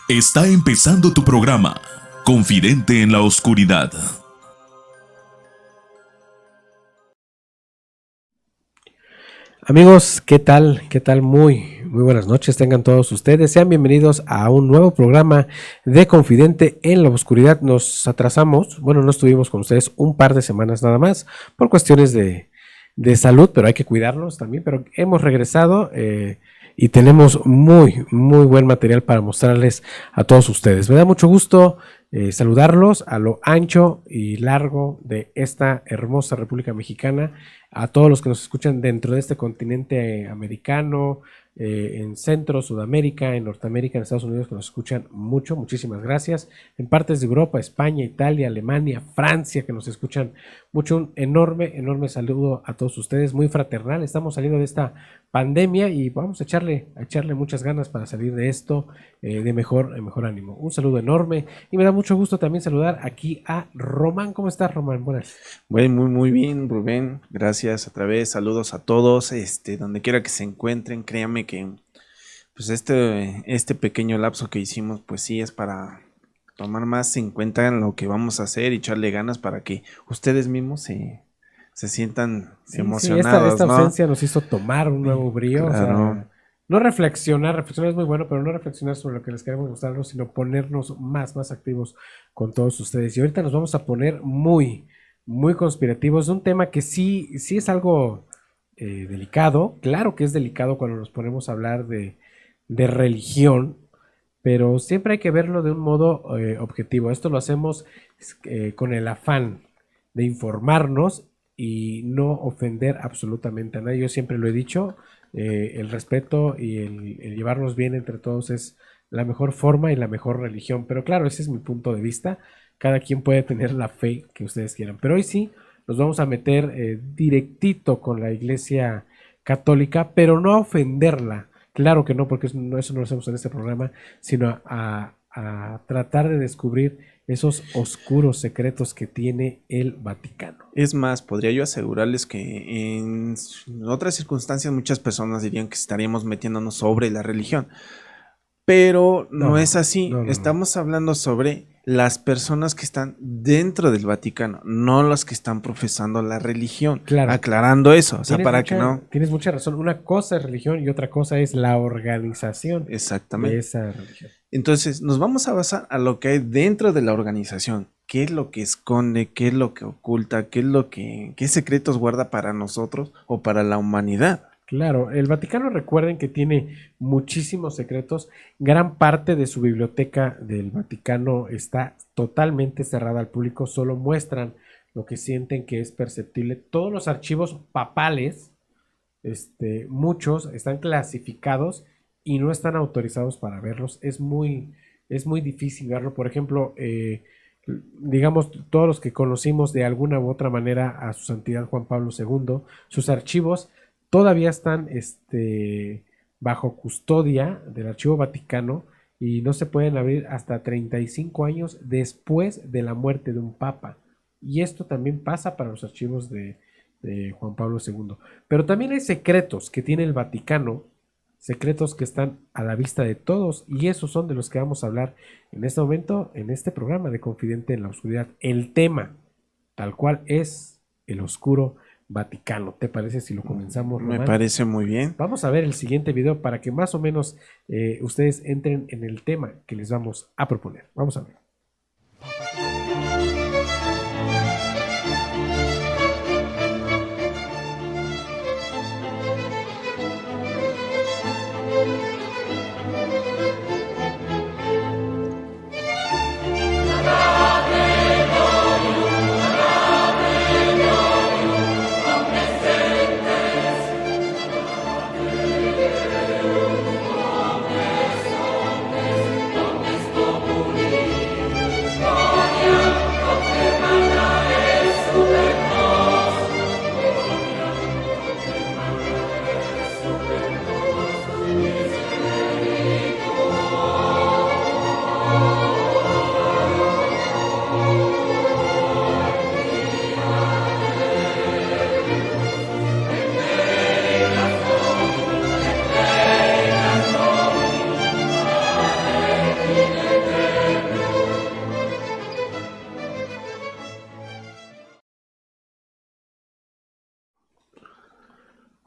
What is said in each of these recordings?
Está empezando tu programa, Confidente en la Oscuridad. Amigos, ¿qué tal? ¿Qué tal? Muy buenas noches tengan todos ustedes. Sean bienvenidos a un nuevo programa de Confidente en la Oscuridad. Nos atrasamos, bueno, no estuvimos con ustedes un par de semanas nada más por cuestiones de salud, pero hay que cuidarnos también. Pero hemos regresado y tenemos muy buen material para mostrarles a todos ustedes. Me da mucho gusto saludarlos a lo ancho y largo de esta hermosa República Mexicana, a todos los que nos escuchan dentro de este continente americano, en Centro, Sudamérica, en Norteamérica, en Estados Unidos, que nos escuchan mucho, muchísimas gracias. En partes de Europa, España, Italia, Alemania, Francia, que nos escuchan mucho. Un enorme saludo a todos ustedes, muy fraternal. Estamos saliendo de esta pandemia y vamos a echarle muchas ganas para salir de esto de mejor ánimo. Un saludo enorme y me da mucho gusto también saludar aquí a Román. ¿Cómo estás, Román? Buenas. Bueno, muy bien, Rubén. Gracias otra vez. Saludos a todos, donde quiera que se encuentren. Créanme que pues este pequeño lapso que hicimos, pues sí es para tomar más en cuenta en lo que vamos a hacer y echarle ganas para que ustedes mismos se sientan emocionados. Esta ausencia nos hizo tomar un nuevo brío. Claro. O sea, no reflexionar es muy bueno, pero no reflexionar sobre lo que les queremos mostrarnos, sino ponernos más activos con todos ustedes. Y ahorita nos vamos a poner muy conspirativos. Un tema que sí es algo delicado. Claro que es delicado cuando nos ponemos a hablar de religión, pero siempre hay que verlo de un modo objetivo. Esto lo hacemos con el afán de informarnos y no ofender absolutamente a nadie. Yo siempre lo he dicho, el respeto y el llevarnos bien entre todos es la mejor forma y la mejor religión. Pero claro, ese es mi punto de vista. Cada quien puede tener la fe que ustedes quieran. Pero hoy sí nos vamos a meter directito con la Iglesia Católica, pero no a ofenderla. Claro que no, porque eso no lo hacemos en este programa, sino a tratar de descubrir esos oscuros secretos que tiene el Vaticano. Es más, podría yo asegurarles que en otras circunstancias muchas personas dirían que estaríamos metiéndonos sobre la religión, pero no es así. Estamos hablando sobre las personas que están dentro del Vaticano, no los que están profesando la religión. Claro. Aclarando eso, o sea, para que no... Tienes mucha razón. Una cosa es religión y otra cosa es la organización. Exactamente. De esa religión. Entonces, nos vamos a basar a lo que hay dentro de la organización. ¿Qué es lo que esconde? ¿Qué es lo que oculta? ¿Qué secretos guarda para nosotros o para la humanidad? Claro, el Vaticano, recuerden que tiene muchísimos secretos. Gran parte de su biblioteca del Vaticano está totalmente cerrada al público. Solo muestran lo que sienten que es perceptible. Todos los archivos papales, muchos están clasificados y no están autorizados para verlos. Es muy difícil verlo. Por ejemplo, digamos, todos los que conocimos de alguna u otra manera a su santidad Juan Pablo II, sus archivos todavía están bajo custodia del Archivo Vaticano y no se pueden abrir hasta 35 años después de la muerte de un papa. Y esto también pasa para los archivos de Juan Pablo II. Pero también hay secretos que tiene el Vaticano, secretos que están a la vista de todos, y esos son de los que vamos a hablar en este momento, en este programa de Confidente en la Oscuridad. El tema, tal cual, es el oscuro Vaticano. ¿Te parece si lo comenzamos, Román? Me parece muy bien. Vamos a ver el siguiente video para que más o menos ustedes entren en el tema que les vamos a proponer. Vamos a ver.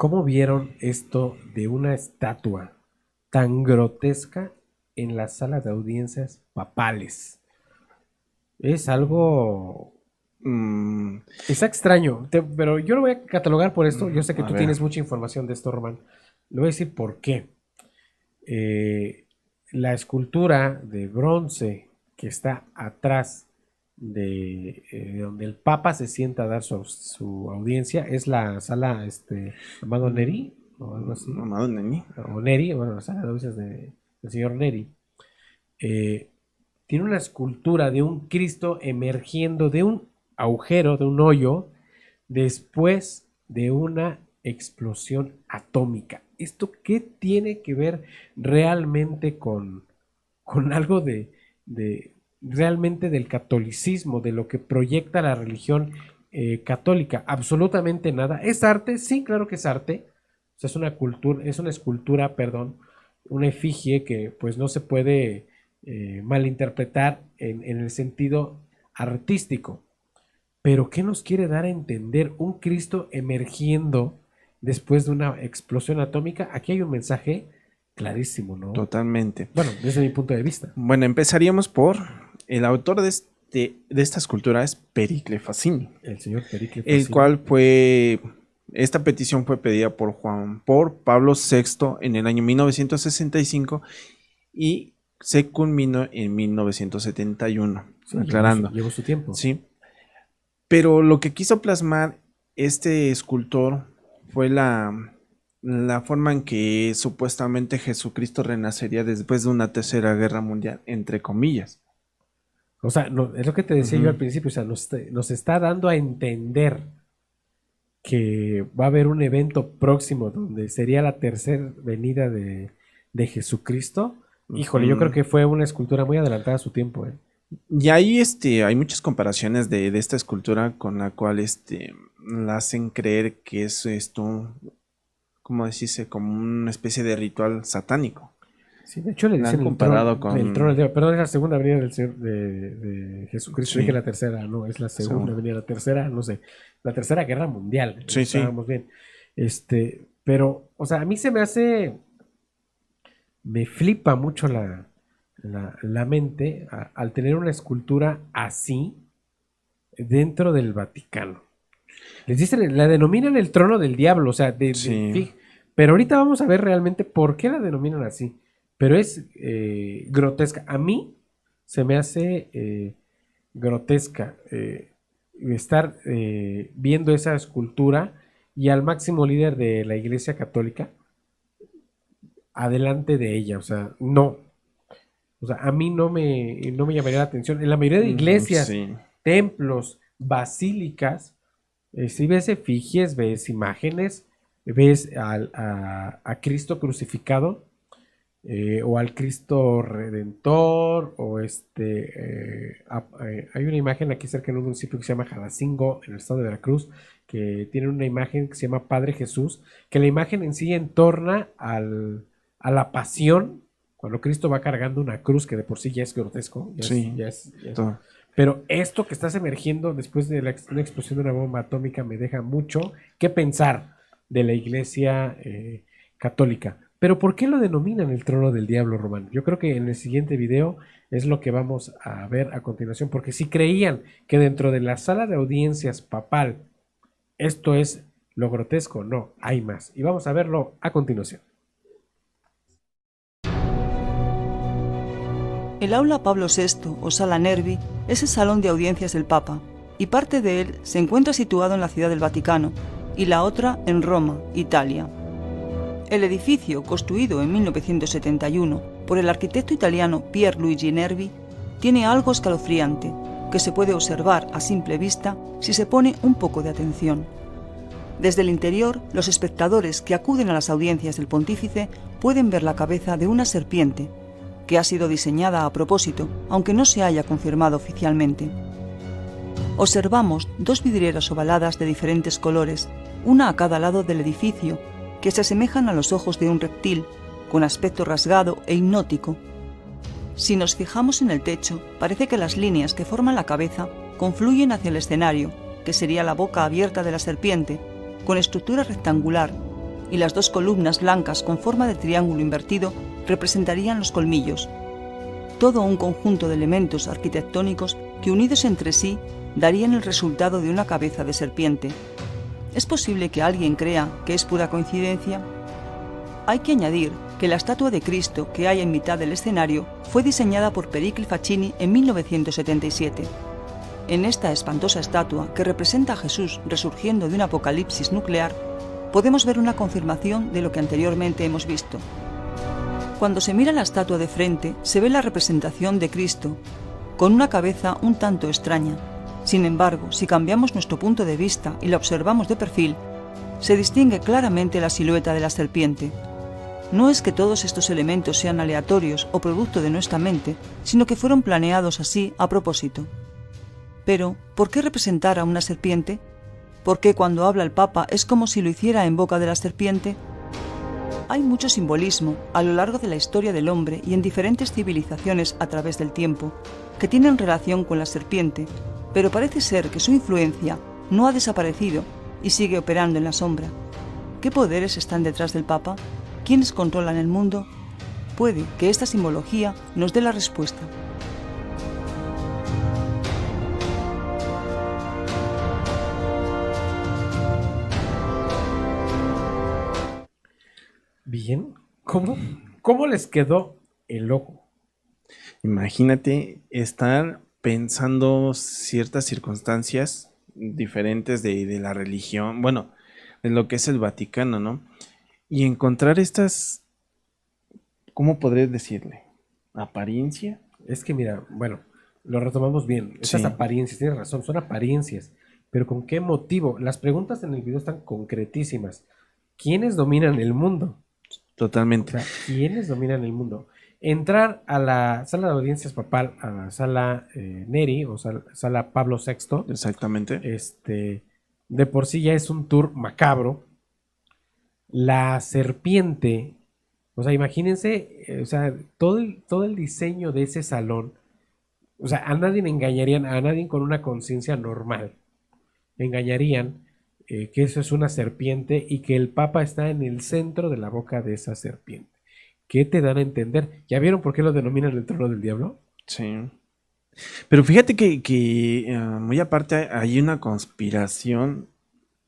¿Cómo vieron esto de una estatua tan grotesca en la sala de audiencias papales? Es algo... Es extraño, pero yo lo voy a catalogar por esto. Yo sé que A tú ver. tienes mucha información de esto, Román. Le voy a decir por qué. La escultura de bronce que está atrás de donde el Papa se sienta a dar su audiencia es la sala Amado Neri o algo así. Amado Neni. O Neri, bueno, la sala de audiencias del señor Neri. Tiene una escultura de un Cristo emergiendo de un agujero, de un hoyo, después de una explosión atómica. ¿Esto qué tiene que ver realmente con algo de realmente del catolicismo, de lo que proyecta la religión católica? Absolutamente nada. ¿Es arte? Sí, claro que es arte. O sea, es una cultura, es una escultura, perdón, una efigie que pues no se puede malinterpretar en el sentido artístico. Pero ¿qué nos quiere dar a entender un Cristo emergiendo después de una explosión atómica? Aquí hay un mensaje clarísimo, ¿no? Totalmente. Bueno, desde mi punto de vista. Bueno, empezaríamos por el autor de esta escultura es Pericle Fassini, El señor Pericle el Fassini. cual esta petición fue pedida por Pablo VI en el año 1965 y se culminó en 1971, Sí, aclarando. llevó su tiempo. Sí. Pero lo que quiso plasmar este escultor fue la forma en que supuestamente Jesucristo renacería después de una tercera guerra mundial, entre comillas. O sea, es lo que te decía yo al Ujú. principio, o sea, nos está dando a entender que va a haber un evento próximo donde sería la tercera venida de Jesucristo. Híjole, yo creo que fue una escultura muy adelantada a su tiempo, ¿eh? Y ahí hay muchas comparaciones de esta escultura con la cual la hacen creer que es esto, ¿cómo decirse? Como una especie de ritual satánico. Sí, de hecho le La han dicen comparado con- el trono del diablo, perdón, es la segunda venida del Señor de Jesucristo. Sí. Dije la tercera, no, es la segunda Segunda. venida, la tercera, no sé, la tercera guerra mundial. Sí, sí. Estábamos bien. Pero, o sea, a mí se me hace, me flipa mucho la mente al tener una escultura así dentro del Vaticano. Les dicen, la denominan el trono del diablo, o sea, Sí. pero ahorita vamos a ver realmente por qué la denominan así. Pero es grotesca. A mí se me hace grotesca estar viendo esa escultura y al máximo líder de la Iglesia Católica adelante de ella. O sea, no. O sea, a mí no me llamaría la atención. En la mayoría de iglesias, Sí. templos, basílicas, si ves efigies, ves imágenes, ves a Cristo crucificado, o al Cristo Redentor, o hay una imagen aquí cerca en un municipio que se llama Jalacingo, en el estado de Veracruz, que tiene una imagen que se llama Padre Jesús, que la imagen en sí entorna a la pasión, cuando Cristo va cargando una cruz, que de por sí ya es grotesco. Sí. Todo. Pero esto que estás emergiendo después de una explosión de una bomba atómica me deja mucho que pensar de la Iglesia católica. Pero ¿por qué lo denominan el trono del diablo, Román? Yo creo que en el siguiente video es lo que vamos a ver a continuación, porque si creían que dentro de la sala de audiencias papal esto es lo grotesco, no, hay más. Y vamos a verlo a continuación. El aula Pablo VI o Sala Nervi es el salón de audiencias del Papa, y parte de él se encuentra situado en la Ciudad del Vaticano y la otra en Roma, Italia. El edificio, construido en 1971 por el arquitecto italiano Pier Luigi Nervi, tiene algo escalofriante que se puede observar a simple vista si se pone un poco de atención. Desde el interior, los espectadores que acuden a las audiencias del pontífice pueden ver la cabeza de una serpiente, que ha sido diseñada a propósito, aunque no se haya confirmado oficialmente. Observamos dos vidrieras ovaladas de diferentes colores, una a cada lado del edificio, que se asemejan a los ojos de un reptil, con aspecto rasgado e hipnótico. Si nos fijamos en el techo, parece que las líneas que forman la cabeza confluyen hacia el escenario, que sería la boca abierta de la serpiente, con estructura rectangular, y las 2 columnas blancas con forma de triángulo invertido representarían los colmillos. Todo un conjunto de elementos arquitectónicos que unidos entre sí darían el resultado de una cabeza de serpiente. ¿Es posible que alguien crea que es pura coincidencia? Hay que añadir que la estatua de Cristo que hay en mitad del escenario fue diseñada por Pericle Faccini en 1977. En esta espantosa estatua, que representa a Jesús resurgiendo de un apocalipsis nuclear, podemos ver una confirmación de lo que anteriormente hemos visto. Cuando se mira la estatua de frente, se ve la representación de Cristo, con una cabeza un tanto extraña. Sin embargo, si cambiamos nuestro punto de vista y la observamos de perfil, se distingue claramente la silueta de la serpiente. No es que todos estos elementos sean aleatorios o producto de nuestra mente, sino que fueron planeados así a propósito. Pero, ¿por qué representar a una serpiente? ¿Por qué cuando habla el Papa es como si lo hiciera en boca de la serpiente? Hay mucho simbolismo a lo largo de la historia del hombre y en diferentes civilizaciones a través del tiempo, que tienen relación con la serpiente, pero parece ser que su influencia no ha desaparecido y sigue operando en la sombra. ¿Qué poderes están detrás del Papa? ¿Quiénes controlan el mundo? Puede que esta simbología nos dé la respuesta. Bien, ¿cómo les quedó el ojo? Imagínate estar pensando ciertas circunstancias diferentes de la religión, bueno, de lo que es el Vaticano, ¿no? Y encontrar estas, ¿cómo podría decirle? ¿Apariencia? Es que mira, bueno, lo retomamos bien. Estas Sí. apariencias, tienes razón, son apariencias. Pero ¿con qué motivo? Las preguntas en el video están concretísimas. ¿Quiénes dominan el mundo? O Totalmente. sea, ¿quiénes dominan el mundo? Entrar a la sala de audiencias papal, a la sala Neri, o sala Pablo VI, Exactamente. de por sí ya es un tour macabro. La serpiente, o sea, imagínense, o sea, todo el diseño de ese salón, o sea, a nadie engañarían, a nadie con una conciencia normal, engañarían que eso es una serpiente y que el Papa está en el centro de la boca de esa serpiente. ¿Qué te dan a entender? ¿Ya vieron por qué lo denominan el trono del diablo? Sí. Pero fíjate que muy aparte hay una conspiración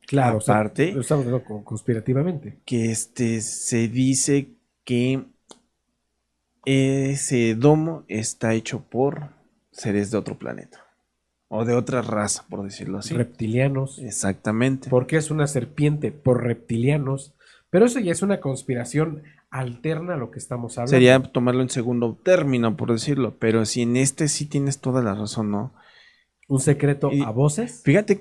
Claro, aparte, o sea, lo estamos hablando conspirativamente. que se dice que ese domo está hecho por seres de otro planeta o de otra raza, por decirlo así. Reptilianos. Exactamente. ¿Por qué es una serpiente? Por reptilianos. Pero eso ya es una conspiración alterna a lo que estamos hablando. Sería tomarlo en segundo término, por decirlo, pero si en este sí tienes toda la razón, ¿no? Un secreto Y a voces. Fíjate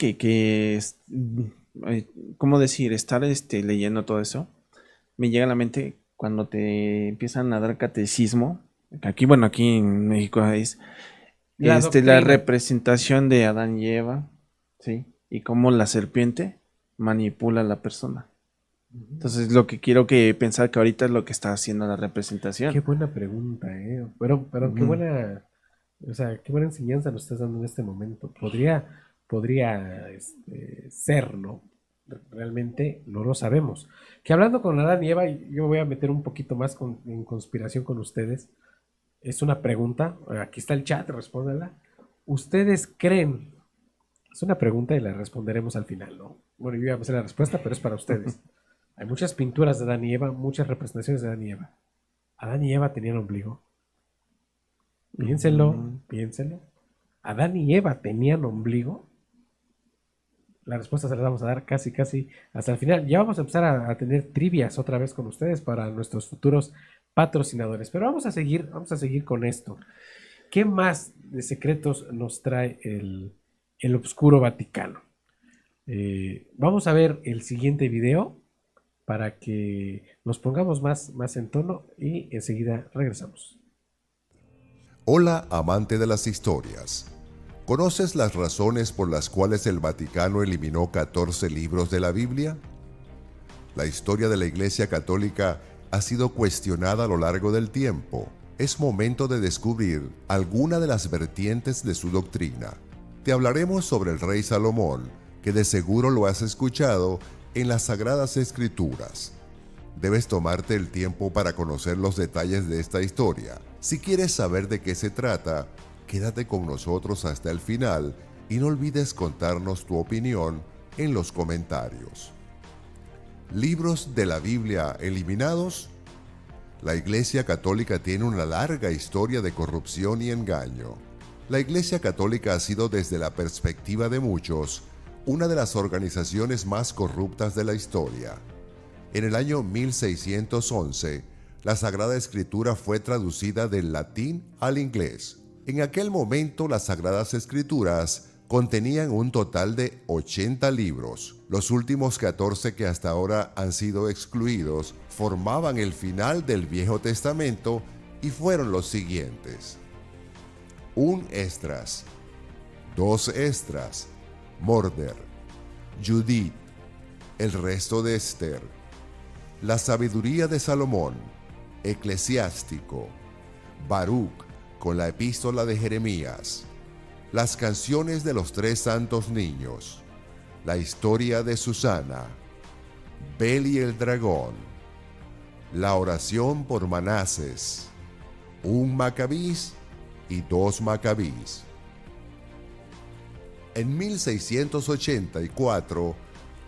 ¿cómo decir? Estar leyendo todo eso, me llega a la mente cuando te empiezan a dar catecismo, aquí en México es La la doctrina. representación de Adán y Eva, ¿sí? Y cómo la serpiente manipula a la persona. Entonces lo que quiero que pensar que ahorita es lo que está haciendo la representación. Qué buena pregunta, ¿eh? Pero qué Ujú. buena, o sea, qué buena enseñanza nos estás dando en este momento. Podría ser, ¿no? Realmente no lo sabemos. Que hablando con Adán y Eva, yo voy a meter un poquito más en conspiración con ustedes. Es una pregunta, aquí está el chat, respóndela. ¿Ustedes creen? Es una pregunta y la responderemos al final, ¿no? Bueno, yo ya me sé la respuesta, pero es para ustedes. Hay muchas pinturas de Adán y Eva, muchas representaciones de Adán y Eva. ¿Adán y Eva tenían ombligo? Piénsenlo, piénsenlo. ¿Adán y Eva tenían ombligo? La respuesta se la vamos a dar casi hasta el final. Ya vamos a empezar a tener trivias otra vez con ustedes para nuestros futuros patrocinadores. Pero vamos a seguir con esto. ¿Qué más de secretos nos trae el Obscuro Vaticano? Vamos a ver el siguiente video para que nos pongamos más en tono y enseguida regresamos. Hola, amante de las historias. ¿Conoces las razones por las cuales el Vaticano eliminó 14 libros de la Biblia? La historia de la Iglesia Católica ha sido cuestionada a lo largo del tiempo. Es momento de descubrir alguna de las vertientes de su doctrina. Te hablaremos sobre el rey Salomón, que de seguro lo has escuchado en las Sagradas Escrituras. Debes tomarte el tiempo para conocer los detalles de esta historia. Si quieres saber de qué se trata, quédate con nosotros hasta el final y no olvides contarnos tu opinión en los comentarios. ¿Libros de la Biblia eliminados? La Iglesia Católica tiene una larga historia de corrupción y engaño. La Iglesia Católica ha sido, desde la perspectiva de muchos, una de las organizaciones más corruptas de la historia. En el año 1611, la Sagrada Escritura fue traducida del latín al inglés. En aquel momento, las Sagradas Escrituras contenían un total de 80 libros. Los últimos 14 que hasta ahora han sido excluidos formaban el final del Viejo Testamento y fueron los siguientes: 1 Esdras, 2 Esdras, Morder, Judith, el resto de Esther, la sabiduría de Salomón, Eclesiástico, Baruch con la epístola de Jeremías, las canciones de los 3 santos niños, la historia de Susana, Bel y el dragón, la oración por Manases, 1 Macabís y 2 Macabís. En 1684,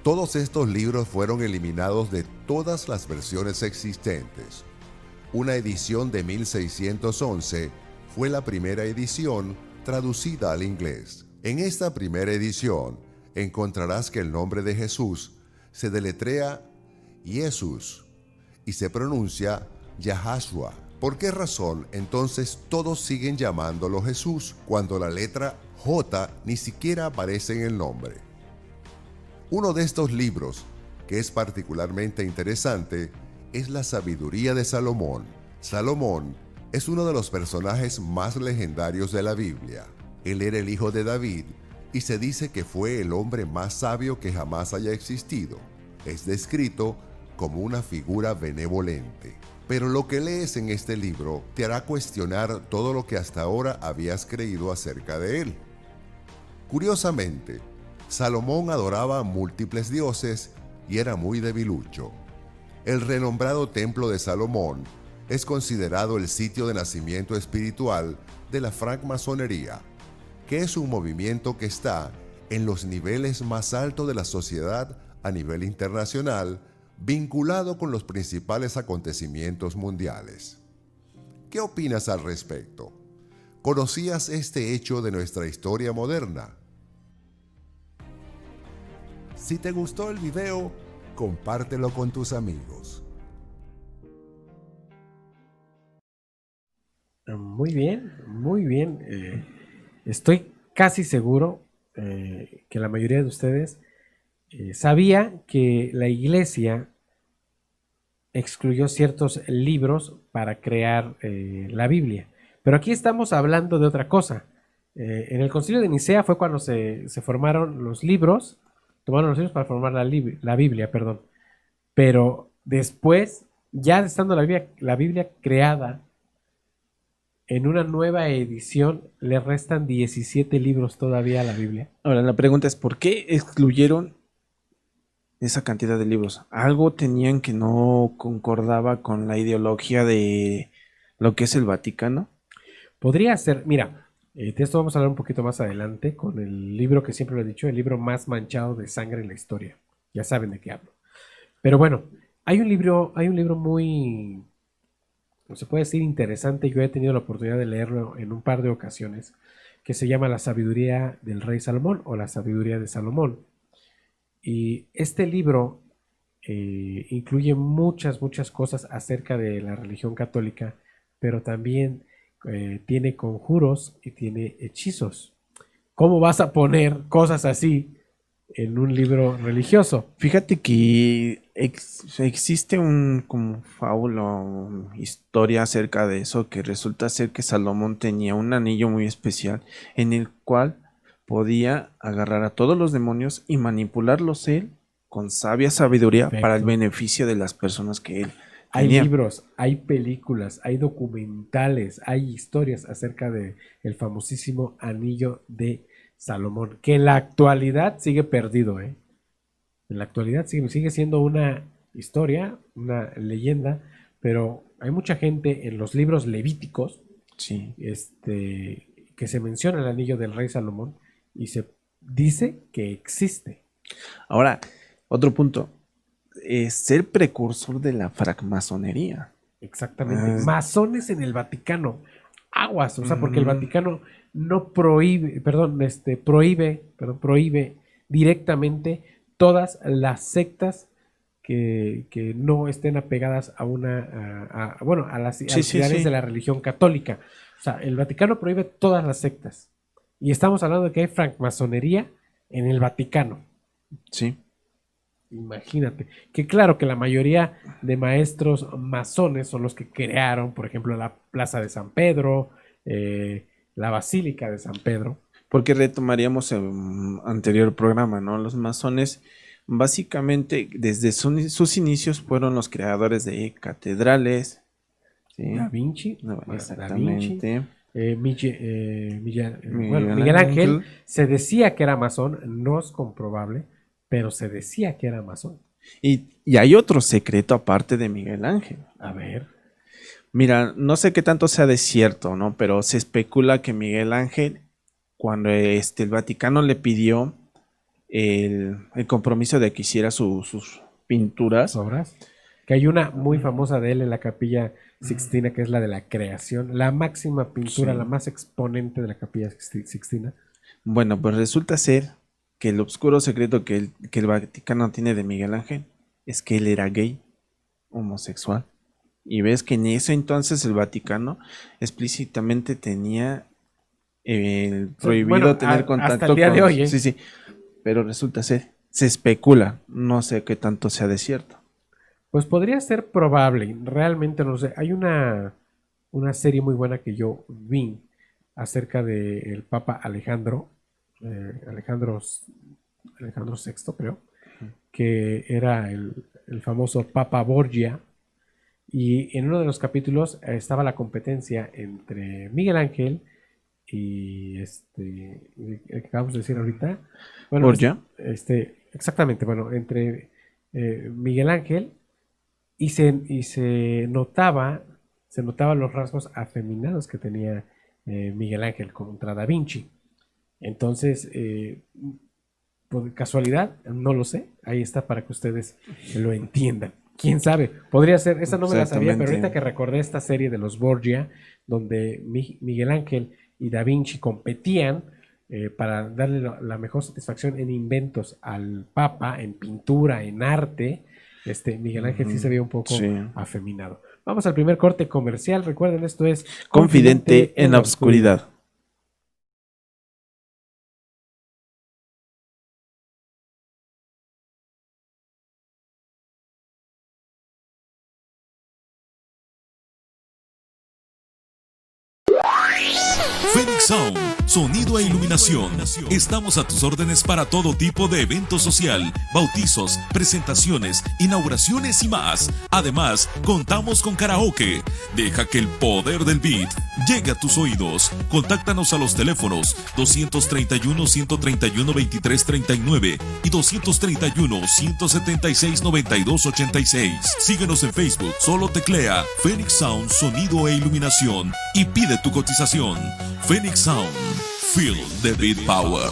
todos estos libros fueron eliminados de todas las versiones existentes. Una edición de 1611 fue la primera edición traducida al inglés. En esta primera edición encontrarás que el nombre de Jesús se deletrea Jesús y se pronuncia Yahashua. ¿Por qué razón entonces todos siguen llamándolo Jesús cuando la letra J ni siquiera aparece en el nombre? Uno de estos libros, que es particularmente interesante, es la Sabiduría de Salomón. Salomón es uno de los personajes más legendarios de la Biblia. Él era el hijo de David y se dice que fue el hombre más sabio que jamás haya existido. Es descrito como una figura benevolente. Pero lo que lees en este libro te hará cuestionar todo lo que hasta ahora habías creído acerca de él. Curiosamente, Salomón adoraba a múltiples dioses y era muy debilucho. El renombrado Templo de Salomón es considerado el sitio de nacimiento espiritual de la francmasonería, que es un movimiento que está en los niveles más altos de la sociedad a nivel internacional, vinculado con los principales acontecimientos mundiales. ¿Qué opinas al respecto? ¿Conocías este hecho de nuestra historia moderna? Si te gustó el video, compártelo con tus amigos. Muy bien, muy bien. Estoy casi seguro que la mayoría de ustedes sabía que la iglesia excluyó ciertos libros para crear la Biblia. Pero aquí estamos hablando de otra cosa. En el Concilio de Nicea fue cuando se formaron los libros, tomaron los libros para formar la Biblia, perdón. Pero después, ya estando la Biblia creada, en una nueva edición le restan 17 libros todavía a la Biblia. Ahora, la pregunta es, ¿por qué excluyeron esa cantidad de libros? Algo tenían que no concordaba con la ideología de lo que es el Vaticano. Podría ser, mira, de esto vamos a hablar un poquito más adelante con el libro que siempre lo he dicho, el libro más manchado de sangre en la historia. Ya saben de qué hablo. Pero bueno, hay un libro muy, no se puede decir interesante, yo he tenido la oportunidad de leerlo en un par de ocasiones, que se llama La sabiduría del rey Salomón o La sabiduría de Salomón. Y este libro incluye muchas cosas acerca de la religión católica, pero también tiene conjuros y tiene hechizos. ¿Cómo vas a poner cosas así en un libro religioso? Fíjate que existe un como fábula o historia acerca de eso, que resulta ser que Salomón tenía un anillo muy especial en el cual podía agarrar a todos los demonios y manipularlos él con sabia sabiduría. Perfecto. Para el beneficio de las personas que él hay tenía. Libros, hay películas, hay documentales, hay historias acerca de el famosísimo anillo de Salomón, que en la actualidad sigue perdido, En la actualidad sigue siendo una historia, una leyenda, pero hay mucha gente en los libros levíticos Sí. que se menciona el anillo del rey Salomón y se dice que existe. Ahora, otro punto. Ser precursor de la francmasonería. Exactamente. Masones en el Vaticano. Aguas, o sea, porque el Vaticano no prohíbe, prohíbe directamente todas las sectas que no estén apegadas a a las ideales de la religión católica. O sea, el Vaticano prohíbe todas las sectas. Y estamos hablando de que hay francmasonería en el Vaticano. Sí. Imagínate. Que claro que la mayoría de maestros masones son los que crearon, por ejemplo, la Plaza de San Pedro, la Basílica de San Pedro. Porque retomaríamos el anterior programa, ¿no? Los masones, básicamente, desde sus inicios fueron los creadores de catedrales. ¿Sí? Da Vinci. Exactamente. Miguel Ángel se decía que era masón, no es comprobable, pero se decía que era masón. Y hay otro secreto aparte de Miguel Ángel. A ver. Mira, no sé qué tanto sea de cierto, ¿no? Pero se especula que Miguel Ángel, cuando el Vaticano le pidió el compromiso de que hiciera sus pinturas. Obras. Que hay una muy famosa de él en la Capilla Sixtina, que es la de la creación, la máxima pintura, Sí. la más exponente de la Capilla Sixtina. Bueno, pues resulta ser que el oscuro secreto que el Vaticano tiene de Miguel Ángel es que él era gay, homosexual. Y ves que en ese entonces el Vaticano explícitamente tenía prohibido tener contacto hasta el día de hoy, ¿eh? Sí, sí. Pero resulta ser, se especula, no sé qué tanto sea de cierto. Pues podría ser probable, realmente no sé. Hay una serie muy buena que yo vi acerca del Papa Alejandro VI, creo, que era el famoso Papa Borgia, y en uno de los capítulos estaba la competencia entre Miguel Ángel y el que acabamos de decir ahorita. Bueno, ¿Borgia? Exactamente, bueno, entre Miguel Ángel y se notaban los rasgos afeminados que tenía Miguel Ángel contra Da Vinci. Entonces, por casualidad, no lo sé. Ahí está para que ustedes lo entiendan. ¿Quién sabe? Podría ser, esa no me la sabía, pero ahorita que recordé esta serie de los Borgia, donde Miguel Ángel y Da Vinci competían para darle la mejor satisfacción en inventos al Papa, en pintura, en arte. Miguel Ángel sí se veía un poco afeminado. Vamos al primer corte comercial. Recuerden, esto es Confidente en la Oscuridad. Phoenix Sound, sonido e iluminación. Estamos a tus órdenes para todo tipo de evento social, bautizos, presentaciones, inauguraciones y más. Además, contamos con karaoke. Deja que el poder del beat llegue a tus oídos. Contáctanos a los teléfonos 231-131-2339 y 231-176-9286. Síguenos en Facebook, solo teclea Phoenix Sound, sonido e iluminación y pide tu cotización. Phoenix Sound, feel the beat power.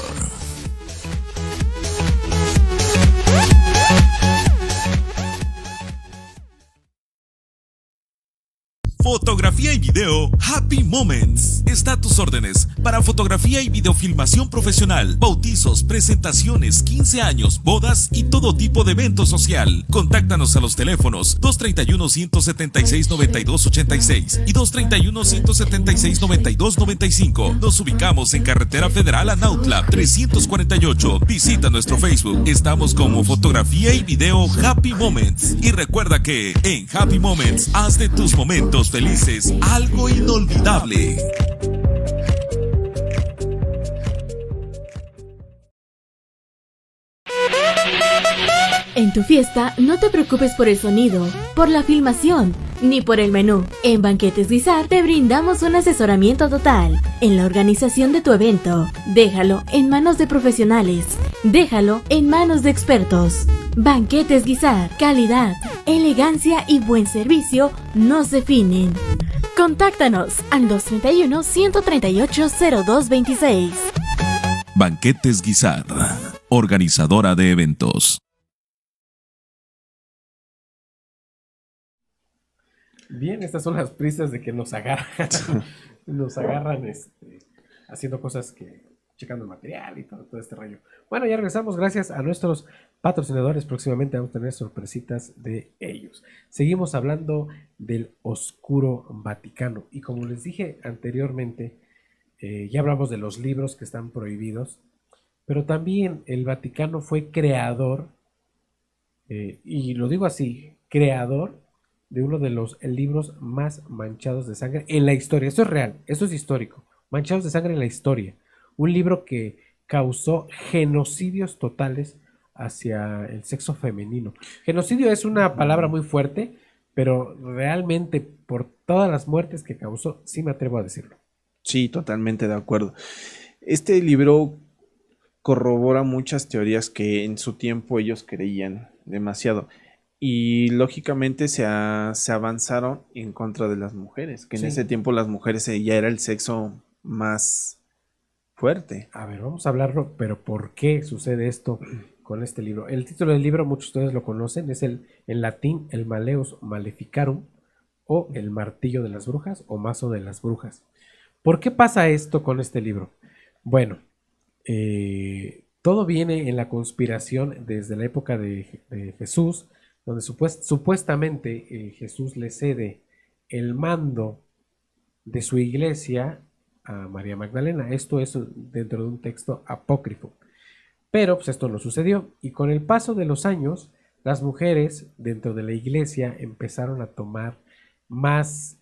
Fotografía y video Happy Moments. Está a tus órdenes para fotografía y videofilmación profesional, bautizos, presentaciones, 15 años, bodas y todo tipo de evento social. Contáctanos a los teléfonos 231-176-9286 y 231-176-9295. Nos ubicamos en Carretera Federal a Nautla 348. Visita nuestro Facebook. Estamos como Fotografía y Video Happy Moments. Y recuerda que en Happy Moments haz de tus momentos felices algo inolvidable. En tu fiesta, no te preocupes por el sonido, por la filmación, ni por el menú. En Banquetes Guisar te brindamos un asesoramiento total en la organización de tu evento. Déjalo en manos de profesionales. Déjalo en manos de expertos. Banquetes Guisar, calidad, elegancia y buen servicio nos definen. Contáctanos al 231-138-0226. Banquetes Guisar, organizadora de eventos. Bien, estas son las prisas de que nos agarran, haciendo cosas checando el material y todo este rollo. Bueno, ya regresamos gracias a nuestros patrocinadores. Próximamente vamos a tener sorpresitas de ellos. Seguimos hablando del Oscuro Vaticano. Y como les dije anteriormente, ya hablamos de los libros que están prohibidos, pero también el Vaticano fue creador, y lo digo así, creador de uno de los libros más manchados de sangre en la historia. Esto es real, esto es histórico. Manchados de sangre en la historia. Un libro que causó genocidios totales hacia el sexo femenino. Genocidio es una palabra muy fuerte, pero realmente por todas las muertes que causó, sí me atrevo a decirlo. Sí, totalmente de acuerdo. Este libro corrobora muchas teorías que en su tiempo ellos creían demasiado. Y lógicamente se avanzaron en contra de las mujeres, que en ese tiempo las mujeres ya era el sexo más fuerte. A ver, vamos a hablarlo, pero ¿por qué sucede esto con este libro? El título del libro, muchos de ustedes lo conocen, es en latín el Malleus Maleficarum, o el Martillo de las Brujas, o Mazo de las Brujas. ¿Por qué pasa esto con este libro? Bueno, todo viene en la conspiración desde la época de Jesús, donde supuestamente Jesús le cede el mando de su iglesia a María Magdalena. Esto es dentro de un texto apócrifo. Pero pues esto no sucedió, y con el paso de los años, las mujeres dentro de la iglesia empezaron a tomar más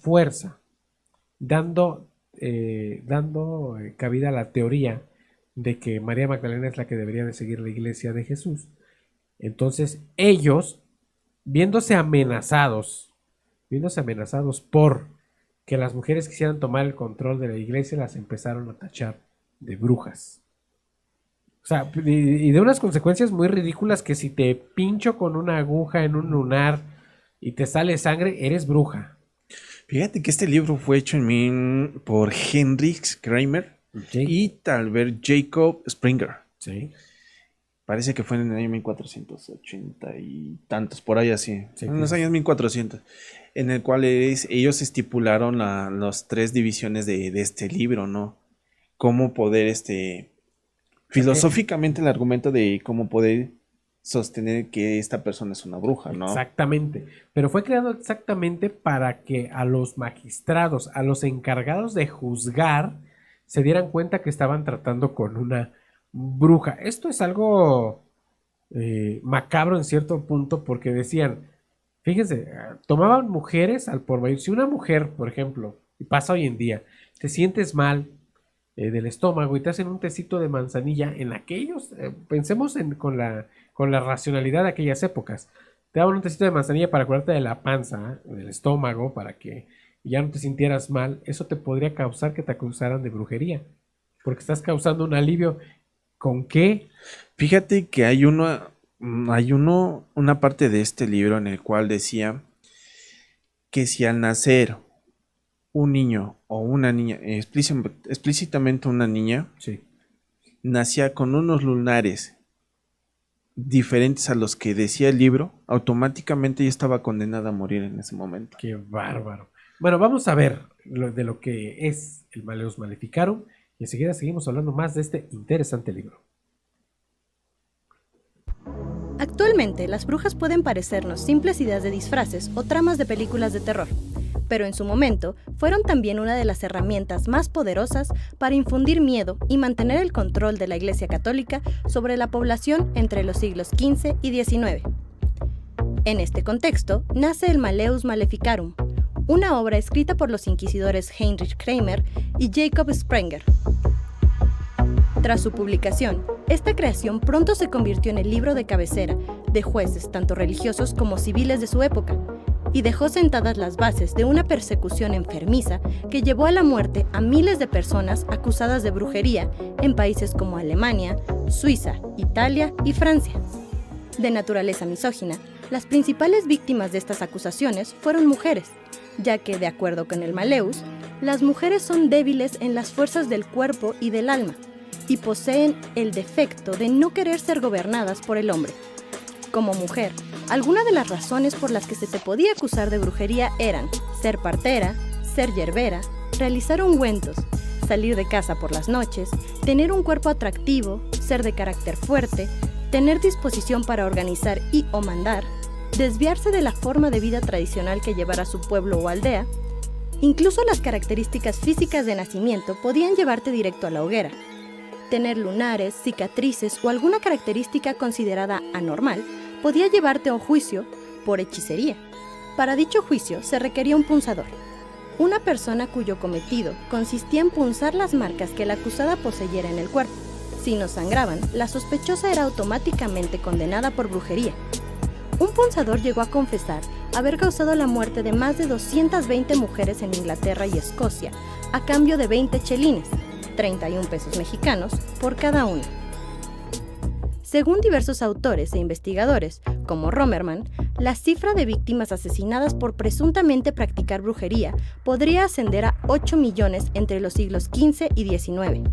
fuerza, dando cabida a la teoría de que María Magdalena es la que debería de seguir la iglesia de Jesús. Entonces ellos, viéndose amenazados por que las mujeres quisieran tomar el control de la iglesia, las empezaron a tachar de brujas. O sea, y de unas consecuencias muy ridículas, que si te pincho con una aguja en un lunar y te sale sangre, eres bruja. Fíjate que este libro fue hecho por Heinrich Kramer y tal vez Jacob Springer. Sí. Parece que fue en el año 1480 y tantos, por ahí así. Sí, en los años 1400. En el cual ellos estipularon las 3 divisiones de este libro, ¿no? Cómo poder, filosóficamente el argumento de cómo poder sostener que esta persona es una bruja, ¿no? Exactamente. Pero fue creado exactamente para que a los magistrados, a los encargados de juzgar, se dieran cuenta que estaban tratando con una bruja. Esto es algo macabro en cierto punto, porque decían, fíjense, tomaban mujeres al por mayor. Si una mujer, por ejemplo, y pasa hoy en día, te sientes mal del estómago y te hacen un tecito de manzanilla, en aquellos, pensemos con la racionalidad de aquellas épocas, te daban un tecito de manzanilla para curarte de la panza, del estómago, para que ya no te sintieras mal. Eso te podría causar que te acusaran de brujería, porque estás causando un alivio. ¿Con qué? Fíjate que hay una parte de este libro en el cual decía que si al nacer un niño o una niña, explícitamente una niña, Sí. nacía con unos lunares diferentes a los que decía el libro, automáticamente ya estaba condenada a morir en ese momento. Qué bárbaro. Bueno, vamos a ver de lo que es el Malleus Maleficarum, y enseguida seguimos hablando más de este interesante libro. Actualmente, las brujas pueden parecernos simples ideas de disfraces o tramas de películas de terror, pero en su momento fueron también una de las herramientas más poderosas para infundir miedo y mantener el control de la Iglesia Católica sobre la población entre los siglos XV y XIX. En este contexto nace el Malleus Maleficarum, una obra escrita por los inquisidores Heinrich Kramer y Jacob Springer. Tras su publicación, esta creación pronto se convirtió en el libro de cabecera de jueces tanto religiosos como civiles de su época, y dejó sentadas las bases de una persecución enfermiza que llevó a la muerte a miles de personas acusadas de brujería en países como Alemania, Suiza, Italia y Francia. De naturaleza misógina, las principales víctimas de estas acusaciones fueron mujeres, ya que, de acuerdo con el Malleus, las mujeres son débiles en las fuerzas del cuerpo y del alma, y poseen el defecto de no querer ser gobernadas por el hombre. Como mujer, algunas de las razones por las que se te podía acusar de brujería eran ser partera, ser yerbera, realizar ungüentos, salir de casa por las noches, tener un cuerpo atractivo, ser de carácter fuerte, tener disposición para organizar y o mandar, desviarse de la forma de vida tradicional que llevara su pueblo o aldea. Incluso las características físicas de nacimiento podían llevarte directo a la hoguera. Tener lunares, cicatrices o alguna característica considerada anormal podía llevarte a un juicio por hechicería. Para dicho juicio se requería un punzador, una persona cuyo cometido consistía en punzar las marcas que la acusada poseyera en el cuerpo. Si no sangraban, la sospechosa era automáticamente condenada por brujería. Un punzador llegó a confesar haber causado la muerte de más de 220 mujeres en Inglaterra y Escocia, a cambio de 20 chelines, 31 pesos mexicanos, por cada una. Según diversos autores e investigadores, como Romerman, la cifra de víctimas asesinadas por presuntamente practicar brujería podría ascender a 8 millones entre los siglos XV y XIX.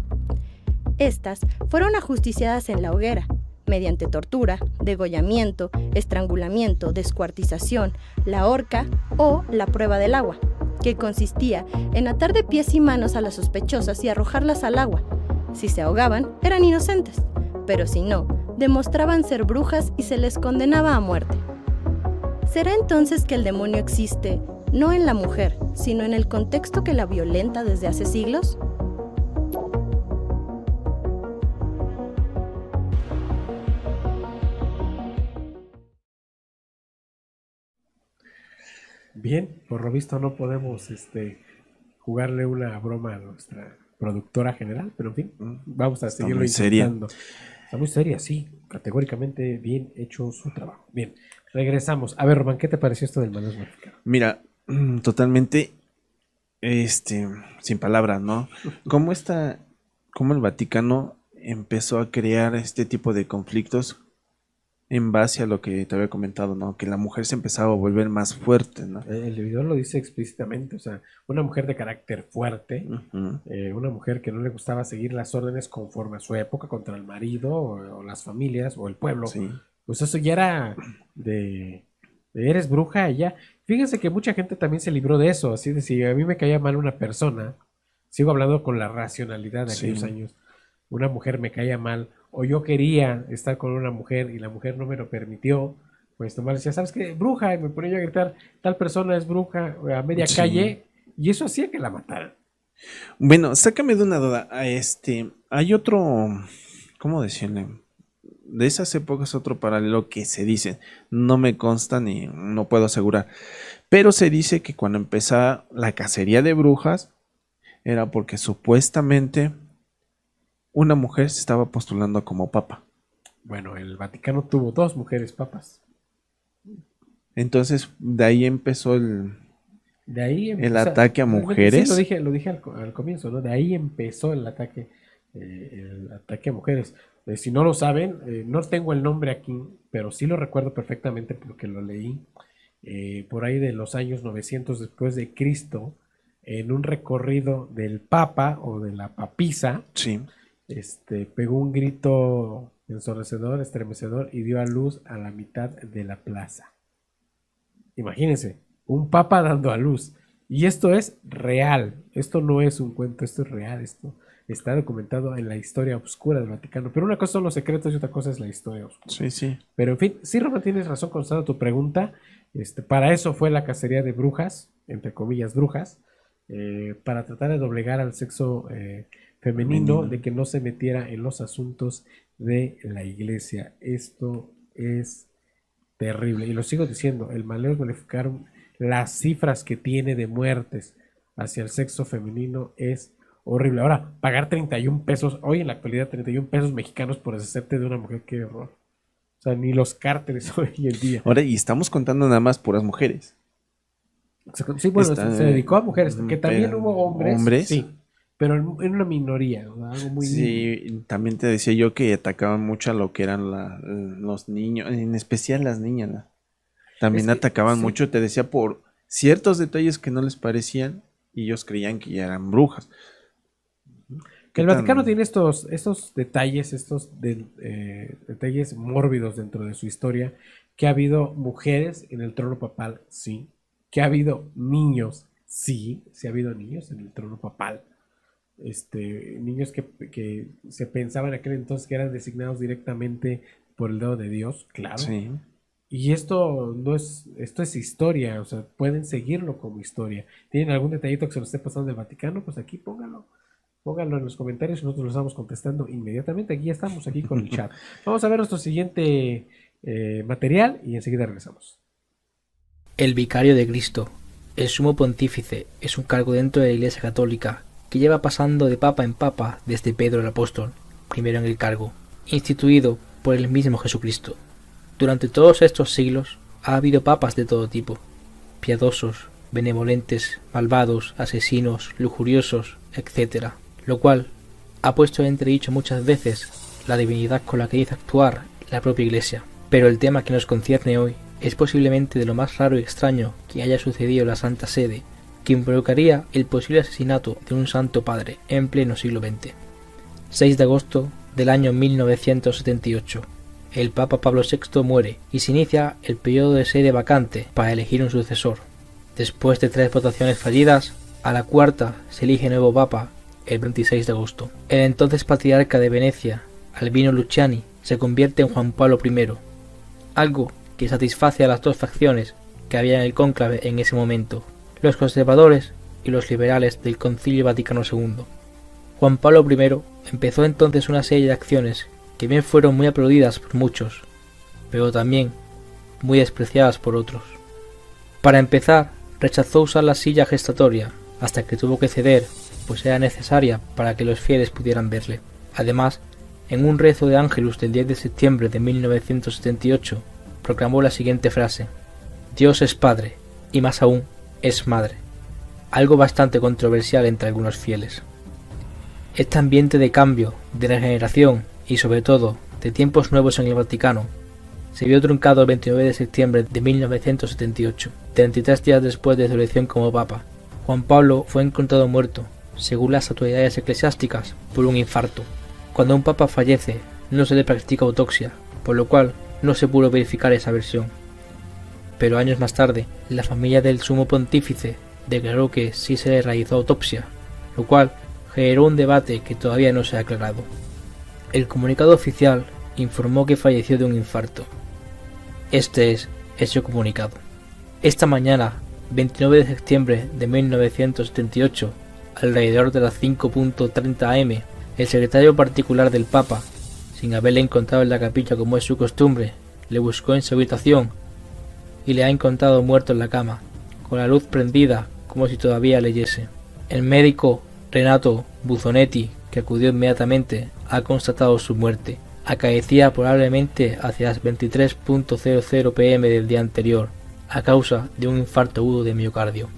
Estas fueron ajusticiadas en la hoguera, mediante tortura, degollamiento, estrangulamiento, descuartización, la horca o la prueba del agua, que consistía en atar de pies y manos a las sospechosas y arrojarlas al agua. Si se ahogaban, eran inocentes, pero si no, demostraban ser brujas y se les condenaba a muerte. ¿Será entonces que el demonio existe no en la mujer, sino en el contexto que la violenta desde hace siglos? Bien, por lo visto no podemos jugarle una broma a nuestra productora general, pero en fin, vamos a seguirlo intentando. Está muy seria, sí, categóricamente bien hecho su trabajo. Bien, regresamos. A ver, Román, ¿qué te pareció esto del Malleus Maleficarum? Mira, totalmente, sin palabras, ¿no? ¿Cómo el Vaticano empezó a crear este tipo de conflictos en base a lo que te había comentado, ¿no? Que la mujer se empezaba a volver más fuerte, ¿no? El video lo dice explícitamente, o sea, una mujer de carácter fuerte, una mujer que no le gustaba seguir las órdenes conforme a su época contra el marido o las familias o el pueblo, sí. Pues eso ya era de eres bruja y ya. Fíjense que mucha gente también se libró de eso, así de si a mí me caía mal una persona, sigo hablando con la racionalidad de aquellos años, una mujer me caía mal, o yo quería estar con una mujer y la mujer no me lo permitió, pues Tomás decía, ¿sabes qué? Bruja, y me ponía yo a gritar, tal persona es bruja, a media calle, y eso hacía que la mataran. Bueno, sácame de una duda, hay otro, ¿cómo decirle? De esas épocas otro paralelo que se dice, no me consta ni no puedo asegurar, pero se dice que cuando empezaba la cacería de brujas, era porque supuestamente una mujer se estaba postulando como papa. Bueno, el Vaticano tuvo 2 mujeres papas. Entonces, de ahí empezó el ataque a mujeres. Sí, lo dije al comienzo, ¿no? De ahí empezó el ataque a mujeres. Si no lo saben, no tengo el nombre aquí, pero sí lo recuerdo perfectamente porque lo leí por ahí de los años 900 después de Cristo, en un recorrido del Papa o de la papisa. Sí. Pegó un grito ensordecedor, estremecedor y dio a luz a la mitad de la plaza. Imagínense, un papa dando a luz. Y esto es real, esto no es un cuento, esto es real, esto está documentado en la historia oscura del Vaticano. Pero una cosa son los secretos y otra cosa es la historia oscura. Sí, sí. Pero en fin, sí, Roma, tienes razón contestando tu pregunta. Para eso fue la cacería de brujas, entre comillas brujas, para tratar de doblegar al sexo femenino, de que no se metiera en los asuntos de la iglesia. Esto es terrible. Y lo sigo diciendo, el Malleus Maleficarum, las cifras que tiene de muertes hacia el sexo femenino es horrible. Ahora, pagar 31 pesos, hoy en la actualidad 31 pesos mexicanos por deshacerte de una mujer, qué horror. O sea, ni los cárteles hoy en día. Ahora, y estamos contando nada más puras mujeres. Sí, bueno, se dedicó a mujeres, que también hubo hombres. ¿Hombres? Sí. pero en una minoría, ¿no? Algo muy Sí, también te decía yo que atacaban mucho a lo que eran los niños, en especial las niñas, ¿no? También Es que, atacaban sí. mucho, te decía, por ciertos detalles que no les parecían y ellos creían que ya eran brujas. ¿Qué El Vaticano tan- tiene estos detalles, detalles mórbidos dentro de su historia, que ha habido mujeres en el trono papal, sí, que ha habido niños, sí, sí ha habido niños en el trono papal, niños que se pensaban en aquel entonces que eran designados directamente por el dedo de Dios, claro. Sí. Y esto no es, esto es historia, o sea, pueden seguirlo como historia. ¿Tienen algún detallito que se nos esté pasando del Vaticano? Pues aquí pónganlo en los comentarios y nosotros lo estamos contestando inmediatamente. Aquí ya estamos, aquí con el chat. Vamos a ver nuestro siguiente material y enseguida regresamos. El vicario de Cristo, el sumo pontífice, es un cargo dentro de la Iglesia Católica que lleva pasando de papa en papa desde Pedro el Apóstol, primero en el cargo, instituido por el mismo Jesucristo. Durante todos estos siglos ha habido papas de todo tipo, piadosos, benevolentes, malvados, asesinos, lujuriosos, etc., lo cual ha puesto en entredicho muchas veces la divinidad con la que dice actuar la propia Iglesia. Pero el tema que nos concierne hoy es posiblemente de lo más raro y extraño que haya sucedido en la Santa Sede, que involucraría el posible asesinato de un santo padre en pleno siglo XX. 6 de agosto del año 1978. El Papa Pablo VI muere y se inicia el periodo de sede vacante para elegir un sucesor. Después de 3 votaciones fallidas, a la cuarta se elige nuevo Papa el 26 de agosto. El entonces patriarca de Venecia, Albino Luciani, se convierte en Juan Pablo I, algo que satisface a las dos facciones que había en el cónclave en ese momento, los conservadores y los liberales del Concilio Vaticano II. Juan Pablo I empezó entonces una serie de acciones que bien fueron muy aplaudidas por muchos, pero también muy despreciadas por otros. Para empezar, rechazó usar la silla gestatoria hasta que tuvo que ceder, pues era necesaria para que los fieles pudieran verle. Además, en un rezo de Ángelus del 10 de septiembre de 1978, proclamó la siguiente frase: Dios es Padre, y más aún, es Madre, algo bastante controversial entre algunos fieles. Este ambiente de cambio, de regeneración y sobre todo de tiempos nuevos en el Vaticano se vio truncado el 29 de septiembre de 1978, 33 días después de su elección como Papa. Juan Pablo fue encontrado muerto, según las autoridades eclesiásticas, por un infarto. Cuando un Papa fallece, no se le practica autopsia, por lo cual no se pudo verificar esa versión. Pero años más tarde, la familia del sumo pontífice declaró que sí se le realizó autopsia, lo cual generó un debate que todavía no se ha aclarado. El comunicado oficial informó que falleció de un infarto. Este es su comunicado. Esta mañana, 29 de septiembre de 1978, alrededor de las 5:30 am, el secretario particular del Papa, sin haberle encontrado en la capilla como es su costumbre, le buscó en su habitación y le ha encontrado muerto en la cama, con la luz prendida como si todavía leyese. El médico Renato Buzzonetti, que acudió inmediatamente, ha constatado su muerte. Acaecía probablemente hacia las 23:00 pm del día anterior, a causa de un infarto agudo de miocardio.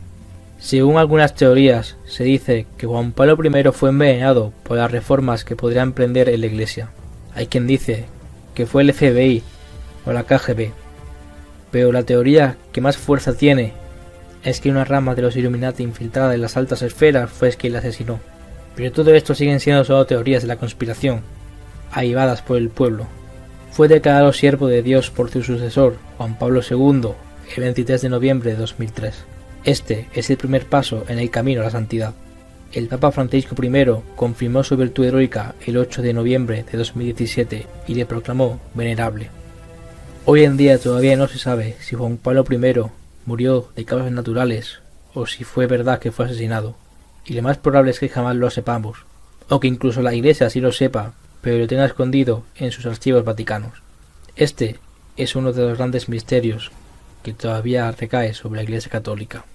Según algunas teorías, se dice que Juan Pablo I fue envenenado por las reformas que podría emprender en la Iglesia. Hay quien dice que fue el FBI o la KGB, pero la teoría que más fuerza tiene es que una rama de los Illuminati infiltrada en las altas esferas fue quien la asesinó. Pero todo esto siguen siendo solo teorías de la conspiración, avivadas por el pueblo. Fue declarado siervo de Dios por su sucesor, Juan Pablo II, el 23 de noviembre de 2003. Este es el primer paso en el camino a la santidad. El Papa Francisco I confirmó su virtud heroica el 8 de noviembre de 2017 y le proclamó venerable. Hoy en día todavía no se sabe si Juan Pablo I murió de causas naturales o si fue verdad que fue asesinado, y lo más probable es que jamás lo sepamos, o que incluso la Iglesia sí lo sepa, pero lo tenga escondido en sus archivos vaticanos. Este es uno de los grandes misterios que todavía recae sobre la Iglesia Católica.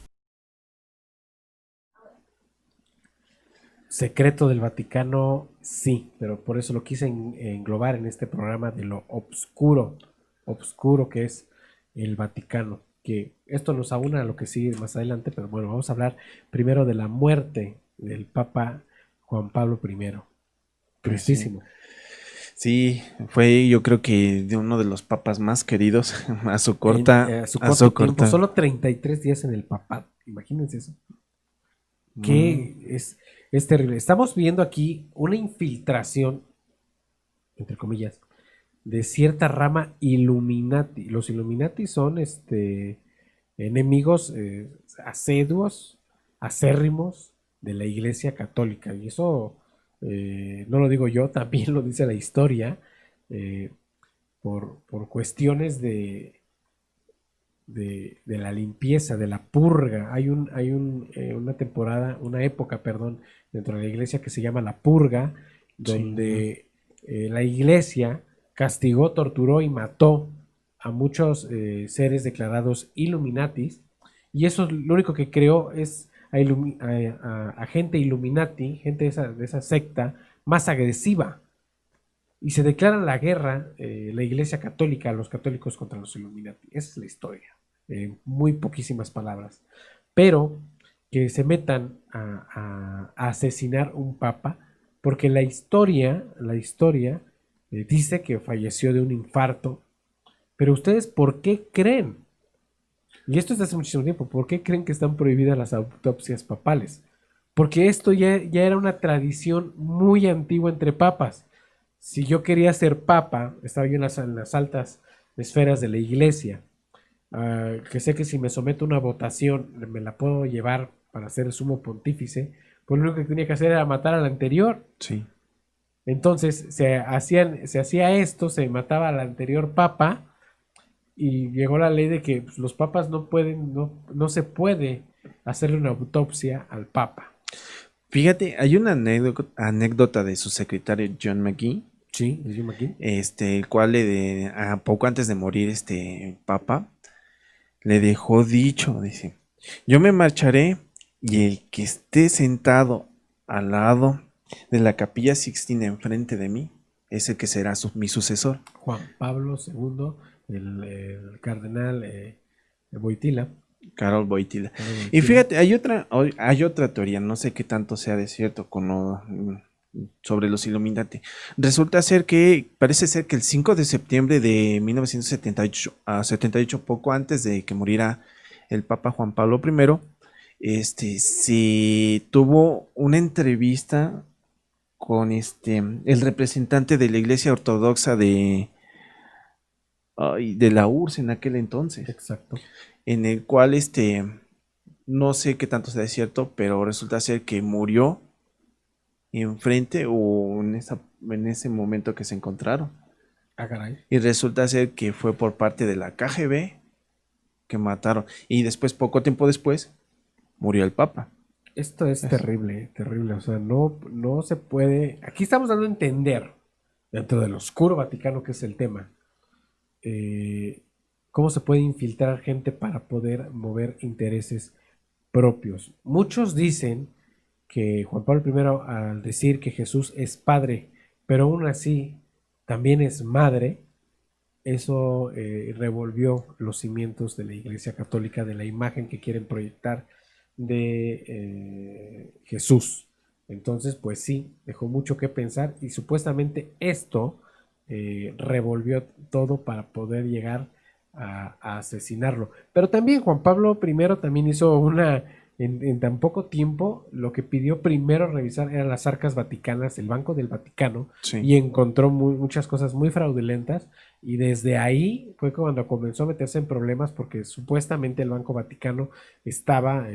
Secreto del Vaticano, sí, pero por eso lo quise englobar en este programa de lo obscuro que es el Vaticano, que esto nos aúna a lo que sigue más adelante, pero bueno, vamos a hablar primero de la muerte del Papa Juan Pablo I. Tristísimo. Sí, fue yo creo que de uno de los papas más queridos a su corta, A su tiempo, solo 33 días en el papado. Imagínense eso. Que es terrible. Estamos viendo aquí una infiltración, entre comillas, de cierta rama Illuminati. Los Illuminati son enemigos acérrimos de la Iglesia Católica. Y eso no lo digo yo, también lo dice la historia, por cuestiones de la limpieza, de la purga. Hay una época, dentro de la iglesia que se llama la purga, donde la iglesia castigó, torturó y mató a muchos seres declarados Illuminatis, y eso lo único que creó es a gente Illuminati, gente de esa secta más agresiva, y se declara la guerra la iglesia católica, los católicos contra los Illuminati. Esa es la historia, muy poquísimas palabras, pero que se metan a asesinar un papa, porque la historia dice que falleció de un infarto. Pero ustedes, ¿por qué creen? Y esto es de hace muchísimo tiempo. ¿Por qué creen que están prohibidas las autopsias papales? Porque esto ya era una tradición muy antigua entre papas. Si yo quería ser papa, estaba yo en las altas esferas de la iglesia, que sé que si me someto a una votación me la puedo llevar para ser el sumo pontífice, pues lo único que tenía que hacer era matar al anterior. Sí. Entonces se hacía esto, se mataba al anterior papa, y llegó la ley de que pues, los papas no se puede hacerle una autopsia al papa. Fíjate, hay una anécdota de su secretario John McGee. Sí, John McGee. El cual a poco antes de morir papa le dejó dicho, dice: yo me marcharé y el que esté sentado al lado de la Capilla Sixtina enfrente de mí es el que será mi sucesor. Juan Pablo II, el cardenal Wojtyla. Karol Wojtyla. Y fíjate, hay otra teoría, no sé qué tanto sea de cierto sobre los Illuminati. Parece ser que el 5 de septiembre de 1978, poco antes de que muriera el Papa Juan Pablo I, se tuvo una entrevista con el representante de la Iglesia Ortodoxa de la URSS en aquel entonces. Exacto. En el cual no sé qué tanto sea cierto, pero resulta ser que murió enfrente o en ese momento que se encontraron. Ah, caray. Y resulta ser que fue por parte de la KGB que mataron. Y después, poco tiempo después, murió el Papa. Esto es terrible, terrible. O sea, no se puede. Aquí estamos dando a entender, dentro del oscuro Vaticano, que es el tema, cómo se puede infiltrar gente para poder mover intereses propios. Muchos dicen que Juan Pablo I, al decir que Jesús es padre, pero aún así también es madre, eso revolvió los cimientos de la Iglesia Católica, de la imagen que quieren proyectar de Jesús. Entonces, pues sí, dejó mucho que pensar, y supuestamente esto revolvió todo para poder llegar a asesinarlo. Pero también Juan Pablo I también hizo en tan poco tiempo, lo que pidió primero revisar eran las arcas vaticanas, el Banco del Vaticano, sí, y encontró muchas cosas muy fraudulentas, y desde ahí fue cuando comenzó a meterse en problemas, porque supuestamente el Banco Vaticano estaba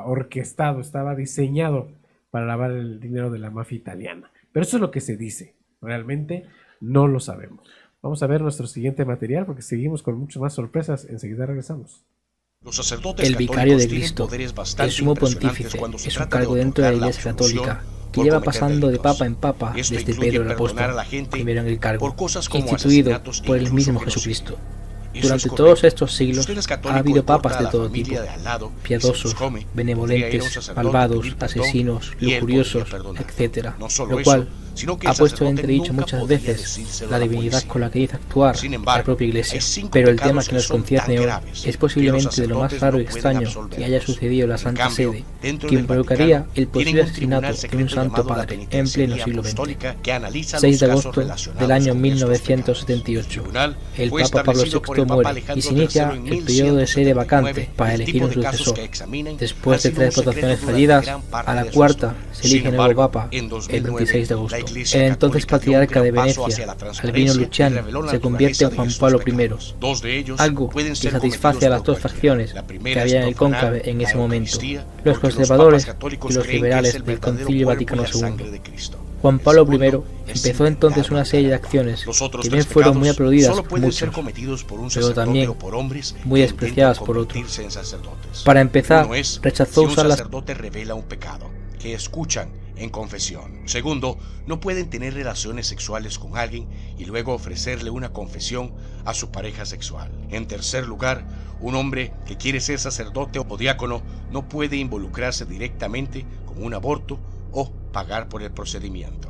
orquestado, estaba diseñado para lavar el dinero de la mafia italiana. Pero eso es lo que se dice, realmente no lo sabemos. Vamos a ver nuestro siguiente material, porque seguimos con muchas más sorpresas. Enseguida regresamos. Los sacerdotes el vicario de tienen Cristo, poderes el bastante sumo impresionantes pontífice, cuando se es un trata de cargo dentro de la otorgar Iglesia absolución Católica que por lleva cometer pasando de delitos. papa en papa Esto desde incluye Pedro el perdonar Apóstol, a la gente primero en el cargo, por cosas como instituido asesinatos, por el incluso mismo genocidio. Jesucristo. Durante todos estos siglos ha habido papas de todo tipo, piadosos, benevolentes, malvados, asesinos, lujuriosos, etc., lo cual ha puesto en entredicho muchas veces la divinidad con la que dice actuar la propia Iglesia. Pero el tema que nos concierne hoy es posiblemente de lo más raro y extraño que haya sucedido en la Santa Sede, que involucraría el posible asesinato de un Santo Padre en pleno siglo XX. 6 de agosto del año 1978. El Papa Pablo VI muere y se inicia el periodo de sede vacante para elegir un sucesor. Después de 3 votaciones fallidas, a la cuarta se elige nuevo Papa el 26 de agosto. El entonces patriarca de Venecia, Albino Luciani, se convierte en Juan Pablo I, algo que satisface a las dos facciones que había en el cónclave en ese momento, los conservadores y los liberales del Concilio Vaticano II. Juan Pablo I empezó entonces una serie de acciones que bien fueron muy aplaudidas por muchos, pero también muy despreciadas por otros. Para empezar, rechazó usar las que escuchan en confesión. Segundo, no pueden tener relaciones sexuales con alguien y luego ofrecerle una confesión a su pareja sexual. En tercer lugar, un hombre que quiere ser sacerdote o diácono no puede involucrarse directamente con un aborto o pagar por el procedimiento.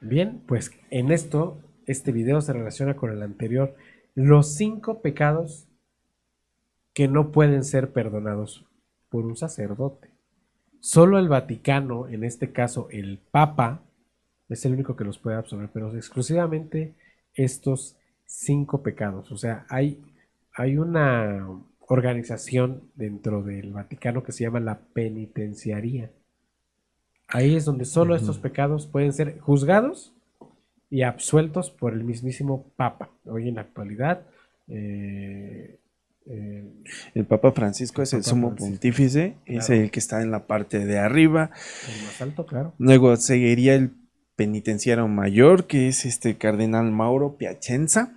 Bien, pues en este video se relaciona con el anterior. Los 5 pecados que no pueden ser perdonados por un sacerdote. Solo el Vaticano, en este caso el Papa, es el único que los puede absolver, pero exclusivamente estos 5 pecados. O sea, hay una organización dentro del Vaticano que se llama la penitenciaría. Ahí es donde solo estos pecados pueden ser juzgados y absueltos por el mismísimo Papa. Hoy en la actualidad, el Papa Francisco es el sumo pontífice, claro. Es el que está en la parte de arriba. El más alto, claro. Luego seguiría el penitenciario mayor, que es cardenal Mauro Piacenza.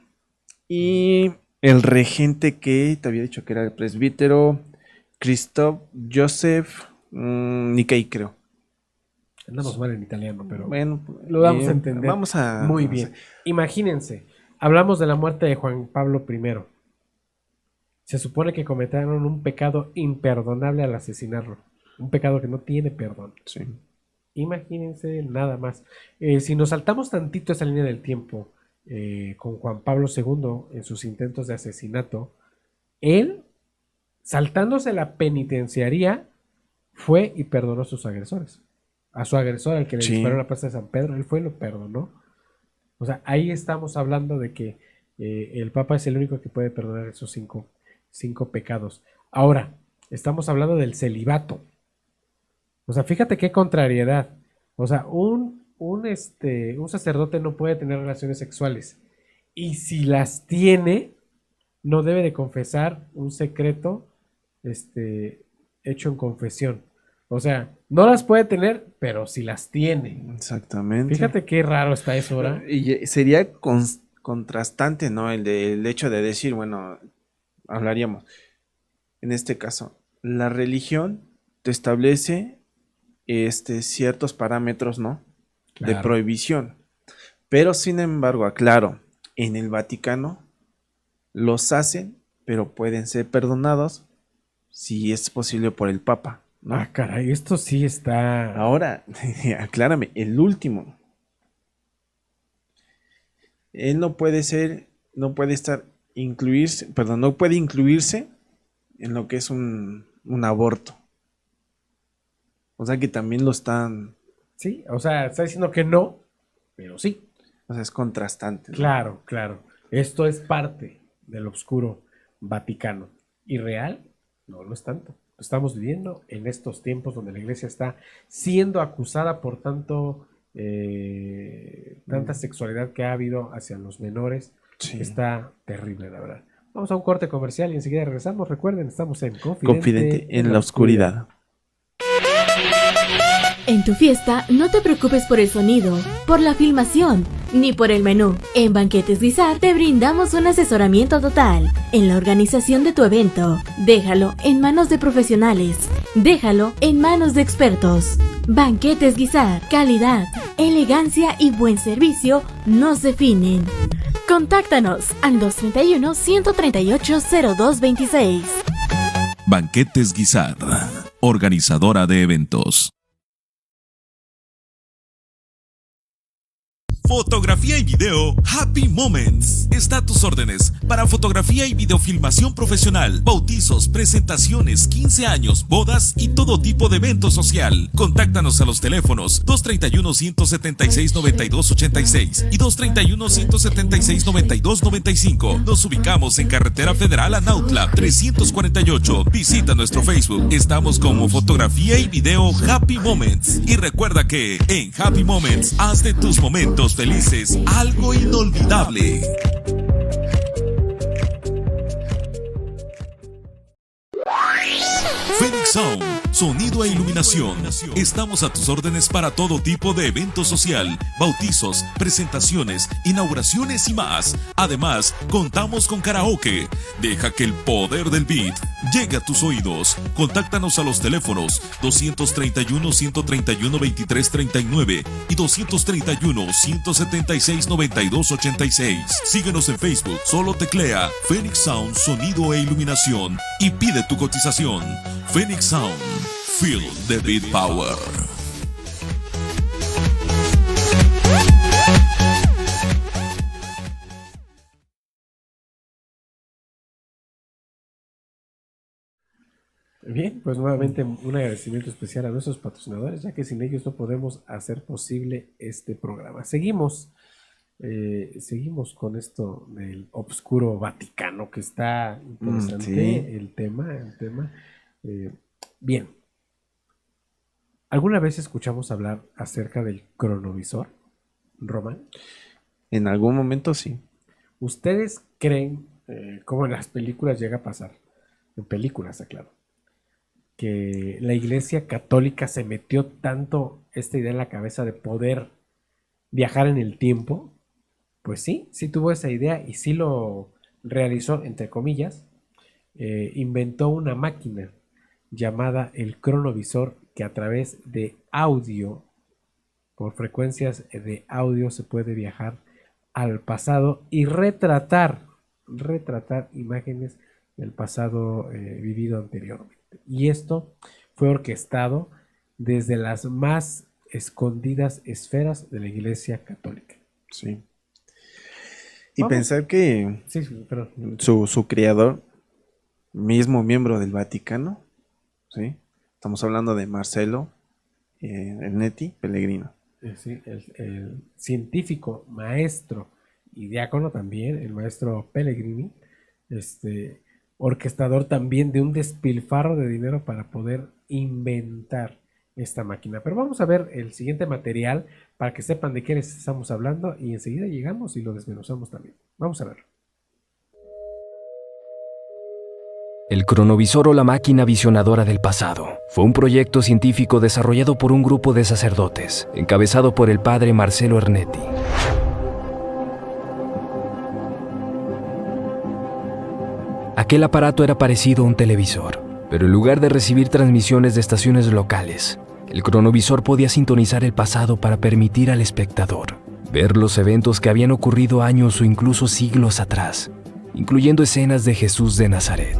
Y el regente que te había dicho que era el presbítero Christoph Joseph Nikkei, creo. Andamos mal en italiano, pero bueno, lo vamos a entender muy bien. Imagínense, hablamos de la muerte de Juan Pablo I. Se supone que cometieron un pecado imperdonable al asesinarlo. Un pecado que no tiene perdón. Sí. Imagínense nada más. Si nos saltamos tantito esa línea del tiempo con Juan Pablo II en sus intentos de asesinato, él, saltándose la penitenciaría, fue y perdonó a sus agresores. A su agresor, al que le disparó en la plaza de San Pedro, él fue y lo perdonó. O sea, ahí estamos hablando de que el Papa es el único que puede perdonar esos cinco pecados. Ahora, estamos hablando del celibato. O sea, fíjate qué contrariedad. O sea, un sacerdote no puede tener relaciones sexuales. Y si las tiene, no debe de confesar un secreto hecho en confesión. O sea, no las puede tener, pero si las tiene. Exactamente. Fíjate qué raro está eso, ¿verdad? Y sería contrastante, ¿no? El hecho de decir, bueno, hablaríamos, en este caso, la religión te establece ciertos parámetros, ¿no? Claro. De prohibición. Pero, sin embargo, aclaro, en el Vaticano los hacen, pero pueden ser perdonados si es posible por el Papa, ¿no? Ah, caray, esto sí está... Ahora, aclárame, el último. Él no puede estar no puede incluirse en lo que es un aborto. O sea que también lo están... Sí, o sea, está diciendo que no, pero sí. O sea, es contrastante, ¿no? Claro, claro. Esto es parte del oscuro Vaticano. ¿Y real? No lo es tanto. Estamos viviendo en estos tiempos donde la iglesia está siendo acusada por tanta sexualidad que ha habido hacia los menores. Sí. Está terrible, la verdad. Vamos a un corte comercial y enseguida regresamos. Recuerden, estamos en Confidente en la oscuridad. En tu fiesta, no te preocupes por el sonido, por la filmación, ni por el menú. En Banquetes Guisar te brindamos un asesoramiento total en la organización de tu evento. Déjalo en manos de profesionales. Déjalo en manos de expertos. Banquetes Guisar, calidad, elegancia y buen servicio nos definen. Contáctanos al 231-138-0226. Banquetes Guisar, organizadora de eventos. Fotografía y video Happy Moments. Está a tus órdenes para fotografía y videofilmación profesional, bautizos, presentaciones, 15 años, bodas y todo tipo de evento social. Contáctanos a los teléfonos 231-176-9286 y 231-176-9295. Nos ubicamos en Carretera Federal a Nautla 348. Visita nuestro Facebook. Estamos como Fotografía y Video Happy Moments. Y recuerda que en Happy Moments haz de tus momentos felices algo inolvidable. Phoenix Sound, sonido e iluminación. Estamos a tus órdenes para todo tipo de evento social, bautizos, presentaciones, inauguraciones y más. Además, contamos con karaoke. Deja que el poder del beat llegue a tus oídos. Contáctanos a los teléfonos 231-131-2339 y 231-176-9286. Síguenos en Facebook. Solo teclea Phoenix Sound, sonido e iluminación y pide tu cotización. Phoenix Sound, feel the beat power. Bien, pues nuevamente un agradecimiento especial a nuestros patrocinadores, ya que sin ellos no podemos hacer posible este programa. Seguimos con esto del obscuro Vaticano, que está interesante. Sí. el tema. Bien, ¿alguna vez escuchamos hablar acerca del cronovisor, Román? En algún momento sí. ¿Ustedes creen, como en las películas llega a pasar, en películas, aclaro, que la Iglesia Católica se metió tanto esta idea en la cabeza de poder viajar en el tiempo? Pues sí tuvo esa idea y sí lo realizó, entre comillas. Inventó una máquina llamada el cronovisor, que a través de audio, por frecuencias de audio, se puede viajar al pasado y retratar imágenes del pasado vivido anteriormente. Y esto fue orquestado desde las más escondidas esferas de la Iglesia Católica. Sí. Y Vamos. pensar que Sí, perdón. su creador, mismo miembro del Vaticano, ¿sí? Estamos hablando de Marcello Ernetti Pellegrino. Sí, el científico, maestro y diácono también, el maestro Pellegrini, orquestador también de un despilfarro de dinero para poder inventar esta máquina. Pero vamos a ver el siguiente material para que sepan de qué les estamos hablando y enseguida llegamos y lo desmenuzamos también. Vamos a ver. El cronovisor o la máquina visionadora del pasado fue un proyecto científico desarrollado por un grupo de sacerdotes, encabezado por el padre Marcello Ernetti. Aquel aparato era parecido a un televisor, pero en lugar de recibir transmisiones de estaciones locales, el cronovisor podía sintonizar el pasado para permitir al espectador ver los eventos que habían ocurrido años o incluso siglos atrás, incluyendo escenas de Jesús de Nazaret.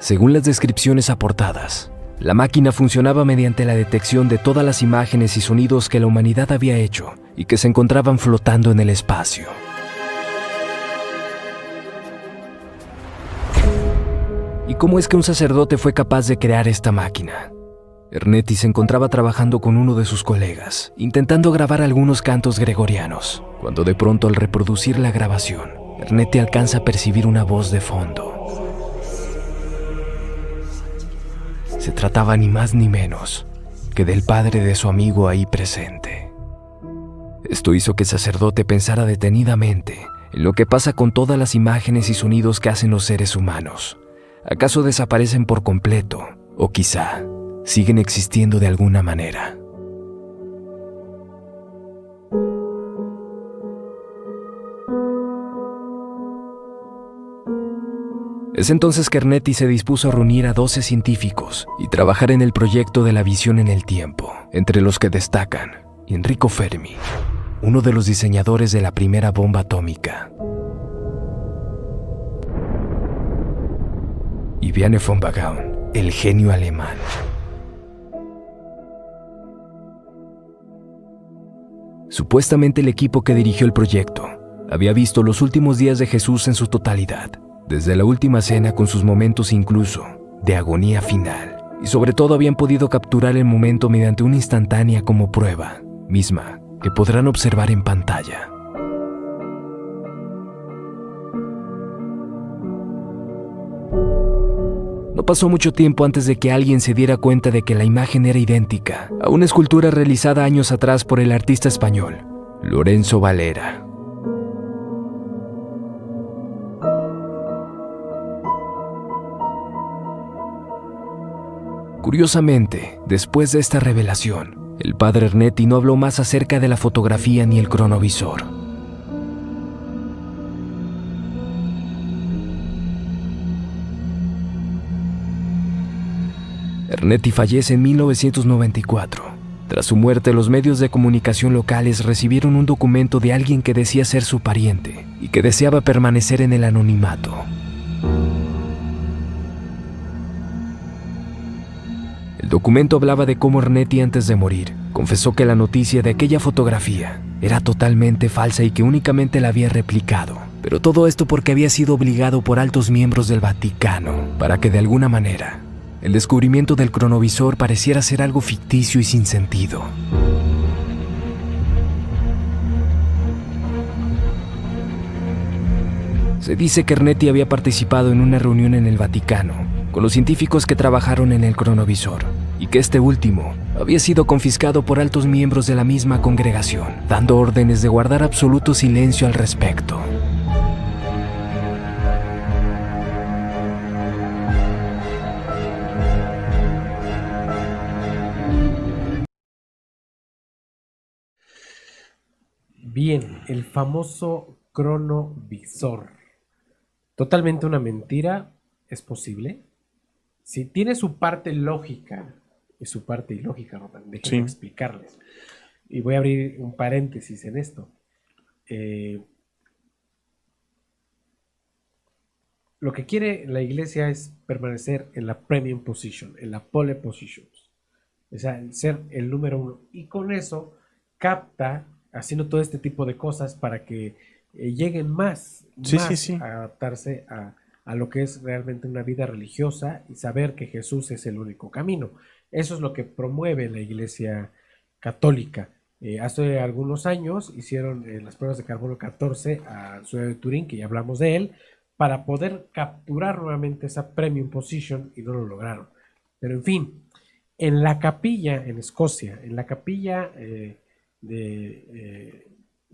Según las descripciones aportadas, La máquina funcionaba mediante la detección de todas las imágenes y sonidos que la humanidad había hecho y que se encontraban flotando en el espacio. ¿Y cómo es que un sacerdote fue capaz de crear esta máquina? Ernetti se encontraba trabajando con uno de sus colegas, intentando grabar algunos cantos gregorianos, cuando de pronto al reproducir la grabación, Ernetti alcanza a percibir una voz de fondo. Se trataba ni más ni menos que del padre de su amigo ahí presente. Esto hizo que el sacerdote pensara detenidamente en lo que pasa con todas las imágenes y sonidos que hacen los seres humanos. ¿Acaso desaparecen por completo? O quizá siguen existiendo de alguna manera. Es entonces que Ernetti se dispuso a reunir a 12 científicos y trabajar en el proyecto de la visión en el tiempo, entre los que destacan Enrico Fermi, uno de los diseñadores de la primera bomba atómica, y Wernher von Braun, el genio alemán. Supuestamente el equipo que dirigió el proyecto había visto los últimos días de Jesús en su totalidad, desde la última cena con sus momentos incluso de agonía final, y sobre todo habían podido capturar el momento mediante una instantánea como prueba, misma que podrán observar en pantalla. No pasó mucho tiempo antes de que alguien se diera cuenta de que la imagen era idéntica a una escultura realizada años atrás por el artista español Lorenzo Valera. Curiosamente, después de esta revelación, el padre Ernetti no habló más acerca de la fotografía ni el cronovisor. Ernetti fallece en 1994. Tras su muerte, los medios de comunicación locales recibieron un documento de alguien que decía ser su pariente y que deseaba permanecer en el anonimato. El documento hablaba de cómo Ernetti, antes de morir, confesó que la noticia de aquella fotografía era totalmente falsa y que únicamente la había replicado. Pero todo esto porque había sido obligado por altos miembros del Vaticano para que de alguna manera el descubrimiento del cronovisor pareciera ser algo ficticio y sin sentido. Se dice que Ernetti había participado en una reunión en el Vaticano con los científicos que trabajaron en el cronovisor y que este último había sido confiscado por altos miembros de la misma congregación, dando órdenes de guardar absoluto silencio al respecto. Bien, el famoso cronovisor. Totalmente una mentira, ¿es posible? Si tiene su parte lógica y su parte ilógica, Román, déjenme explicarles. Y voy a abrir un paréntesis en esto. Lo que quiere la iglesia es permanecer en la premium position, en la pole position. O sea, ser el número uno. Y con eso capta, haciendo todo este tipo de cosas para que lleguen más a adaptarse a lo que es realmente una vida religiosa y saber que Jesús es el único camino. Eso es lo que promueve la Iglesia Católica. Hace algunos años hicieron las pruebas de carbono 14 a la ciudad de Turín, que ya hablamos de él, para poder capturar nuevamente esa premium position y no lo lograron. Pero en fin, en la capilla en Escocia, en la capilla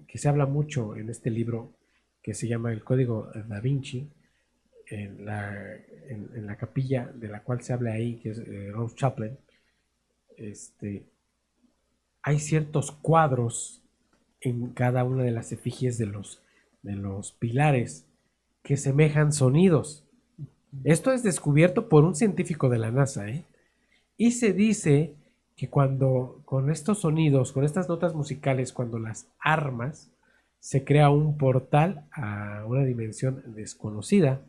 que se habla mucho en este libro que se llama El Código Da Vinci, en la capilla de la cual se habla ahí, que es Rose Chaplain, hay ciertos cuadros en cada una de las efigies de los pilares que semejan sonidos. Esto es descubierto por un científico de la NASA, y se dice que cuando con estos sonidos, con estas notas musicales, cuando las armas, se crea un portal a una dimensión desconocida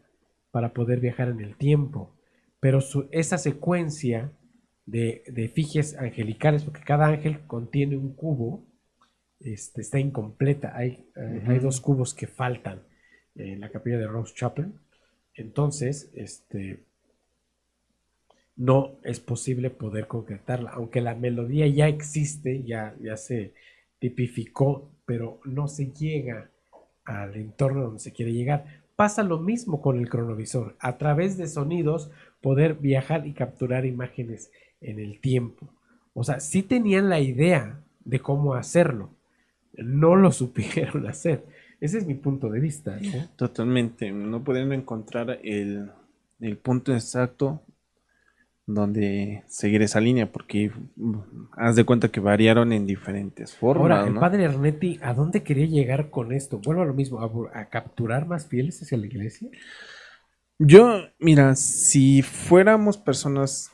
para poder viajar en el tiempo. Pero esa secuencia de efigies angelicales, porque cada ángel contiene un cubo, está incompleta. Hay 2 cubos que faltan en la capilla de Rose Chapel. Entonces, no es posible poder concretarla, aunque la melodía ya existe, ya se tipificó, pero no se llega al entorno donde se quiere llegar. Pasa lo mismo con el cronovisor, a través de sonidos poder viajar y capturar imágenes en el tiempo. O sea, sí tenían la idea de cómo hacerlo, no lo supieron hacer. Ese es mi punto de vista, ¿no? Totalmente, no pueden encontrar el punto exacto donde seguir esa línea, porque haz de cuenta que variaron en diferentes formas. Ahora, el ¿no? padre Ernetti, ¿a dónde quería llegar con esto? Vuelvo a lo mismo, a capturar más fieles hacia la iglesia. Yo, mira, si fuéramos personas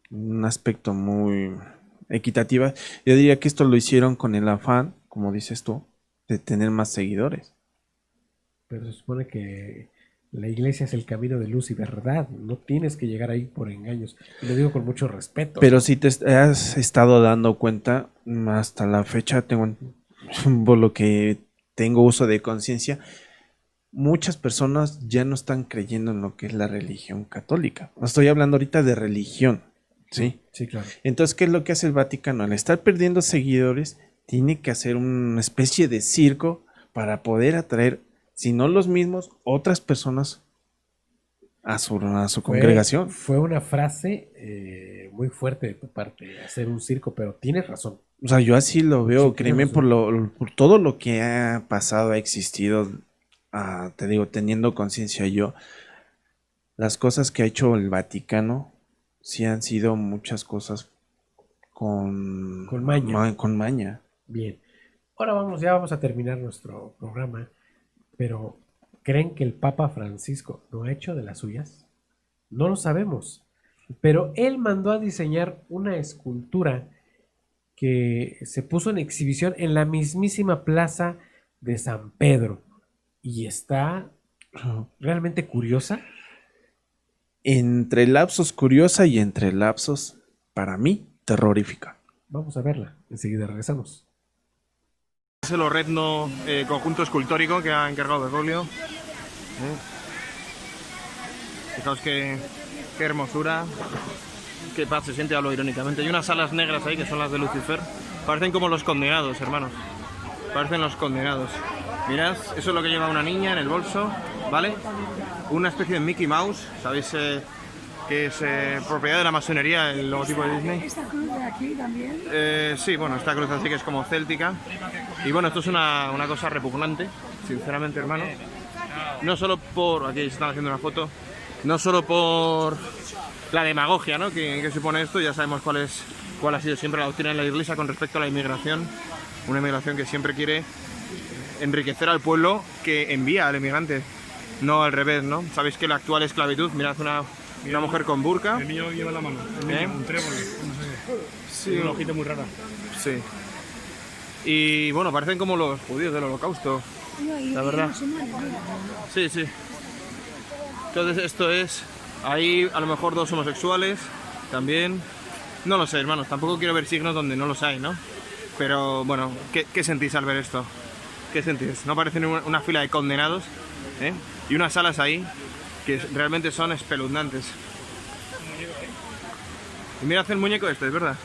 en un aspecto muy equitativa, yo diría que esto lo hicieron con el afán, como dices tú, de tener más seguidores. Pero se supone que la iglesia es el camino de luz y verdad. No tienes que llegar ahí por engaños. Y lo digo con mucho respeto. Pero si te has estado dando cuenta, hasta la fecha, por lo que tengo uso de conciencia, muchas personas ya no están creyendo en lo que es la religión católica. Estoy hablando ahorita de religión, ¿sí? Sí, claro. Entonces, ¿qué es lo que hace el Vaticano? Al estar perdiendo seguidores, tiene que hacer una especie de circo para poder atraer, si no los mismos, otras personas a su congregación. Fue una frase muy fuerte de tu parte, hacer un circo, pero tienes razón. O sea, yo así lo veo, Sí, créeme, por todo lo que ha pasado, ha existido, te digo, teniendo conciencia yo, las cosas que ha hecho el Vaticano sí han sido muchas cosas con maña. Con maña. Bien. Ahora ya vamos a terminar nuestro programa, pero ¿creen que el Papa Francisco no ha hecho de las suyas? No lo sabemos, pero él mandó a diseñar una escultura que se puso en exhibición en la mismísima plaza de San Pedro y está realmente curiosa. Entre lapsos curiosa y entre lapsos, para mí, terrorífica. Vamos a verla, enseguida regresamos. Es el Orretno conjunto escultórico que ha encargado Bergoglio. Fijaos qué hermosura, qué paz se siente, hablo irónicamente. Hay unas alas negras ahí que son las de Lucifer. Parecen como los condenados, hermanos. Parecen los condenados. Mirad, eso es lo que lleva una niña en el bolso, ¿vale? Una especie de Mickey Mouse, ¿sabéis? Que es propiedad de la masonería, el logotipo de Disney. ¿Esta cruz de aquí también? Sí, bueno, esta cruz así que es como céltica. Y bueno, esto es una cosa repugnante, sinceramente, hermano. No solo por... Aquí se están haciendo una foto. No solo por la demagogia, ¿no? que supone esto. Ya sabemos cuál ha sido siempre la doctrina de la Iglesia con respecto a la inmigración. Una inmigración que siempre quiere enriquecer al pueblo que envía al inmigrante. No al revés, ¿no? Sabéis que la actual esclavitud, mirad una mujer con burka. El niño lleva la mano, un trébol, no sé qué. Sí. Una hojita muy rara. Sí. Y bueno, parecen como los judíos del Holocausto, la verdad. Sí, sí. Entonces esto es... Hay a lo mejor 2 homosexuales también. No lo sé, hermanos, tampoco quiero ver signos donde no los hay, ¿no? Pero bueno, ¿qué sentís al ver esto? ¿Qué sentís? ¿No parecen una fila de condenados? Y unas alas ahí que realmente son espeluznantes. Y mirad el muñeco este, es verdad.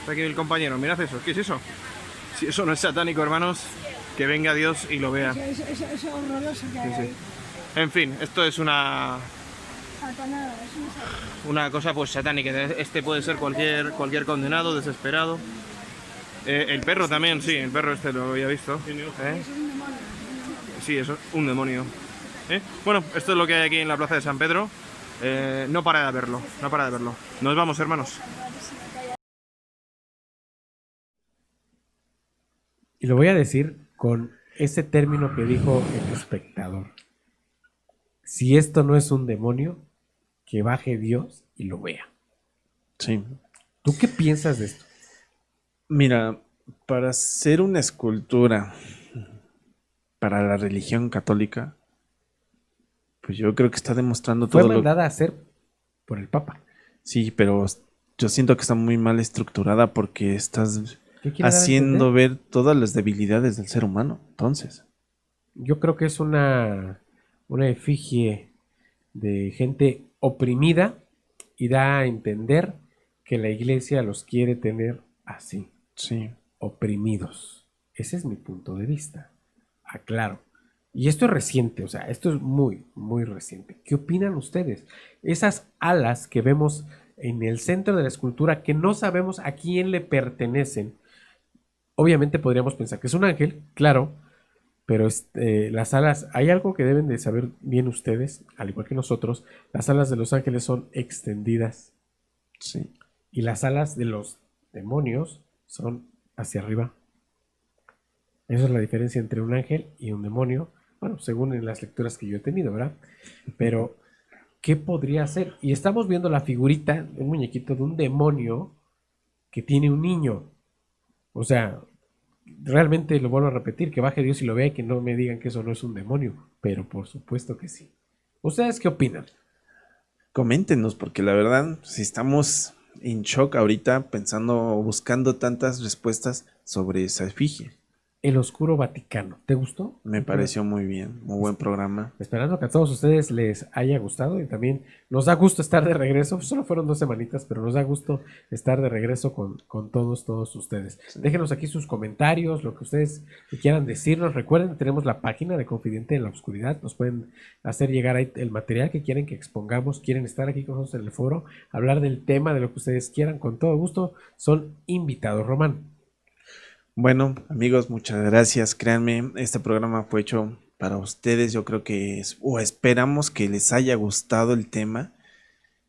Está aquí el compañero, mirad eso. ¿Qué es eso? Si eso no es satánico, hermanos, que venga Dios y lo vea. Eso horroroso que hay. Sí. En fin, esto es una cosa pues satánica. Este puede ser cualquier condenado, desesperado. El perro también, sí, el perro este lo había visto. Sí, eso es un demonio. Bueno, esto es lo que hay aquí en la plaza de San Pedro. No para de verlo, no para de verlo. Nos vamos, hermanos. Y lo voy a decir con ese término que dijo el espectador. Si esto no es un demonio, que baje Dios y lo vea. Sí. ¿Tú qué piensas de esto? Mira, para hacer una escultura para la religión católica, pues yo creo que está demostrando todo. Fue mandada a hacer por el Papa. Sí, pero yo siento que está muy mal estructurada porque estás ¿Qué quiere dar a haciendo entender? ver todas las debilidades del ser humano. Entonces, Yo creo que es una efigie de gente oprimida y da a entender que la iglesia los quiere tener así, sí. oprimidos. Ese es mi punto de vista. Aclaro. Y esto es reciente, o sea, esto es muy, muy reciente. ¿Qué opinan ustedes? Esas alas que vemos en el centro de la escultura que no sabemos a quién le pertenecen. Obviamente podríamos pensar que es un ángel, claro, pero las alas, hay algo que deben de saber bien ustedes, al igual que nosotros, las alas de los ángeles son extendidas. Sí. Y las alas de los demonios son hacia arriba. Esa es la diferencia entre un ángel y un demonio. Bueno, según en las lecturas que yo he tenido, ¿verdad? Pero, ¿qué podría ser? Y estamos viendo la figurita, un muñequito de un demonio que tiene un niño. O sea, realmente lo vuelvo a repetir, que baje Dios y lo vea y que no me digan que eso no es un demonio. Pero por supuesto que sí. ¿Ustedes qué opinan? Coméntenos, porque la verdad, si estamos en shock ahorita pensando, buscando tantas respuestas sobre esa efigie. El Oscuro Vaticano. ¿Te gustó? Me pareció muy bien, muy buen programa. Esperando que a todos ustedes les haya gustado y también nos da gusto estar de regreso. Solo fueron 2 semanitas, pero nos da gusto estar de regreso con todos ustedes. Sí. Déjenos aquí sus comentarios, lo que ustedes quieran decirnos. Recuerden, tenemos la página de Confidente en la Oscuridad. Nos pueden hacer llegar ahí el material que quieren que expongamos. Quieren estar aquí con nosotros en el foro, hablar del tema, de lo que ustedes quieran. Con todo gusto, son invitados. Román. Bueno, amigos, muchas gracias. Créanme, este programa fue hecho para ustedes. Yo creo que esperamos que les haya gustado el tema.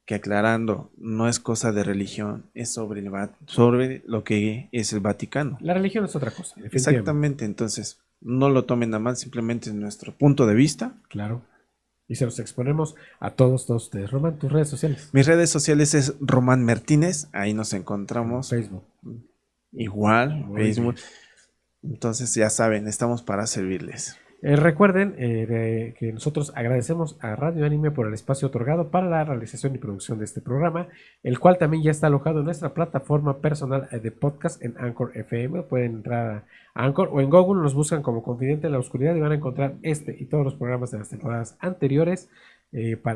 Que aclarando, no es cosa de religión, es sobre lo que es el Vaticano. La religión es otra cosa. Exactamente, entonces no lo tomen a mal, simplemente es nuestro punto de vista. Claro. Y se los exponemos a todos ustedes. Román, tus redes sociales. Mis redes sociales es Román Martínez, ahí nos encontramos. En Facebook. Igual, Facebook. Entonces ya saben, estamos para servirles. Recuerden que nosotros agradecemos a Radio Anime por el espacio otorgado para la realización y producción de este programa, el cual también ya está alojado en nuestra plataforma personal de podcast en Anchor FM. Pueden entrar a Anchor o en Google, nos buscan como Confidente en la Oscuridad y van a encontrar este y todos los programas de las temporadas anteriores.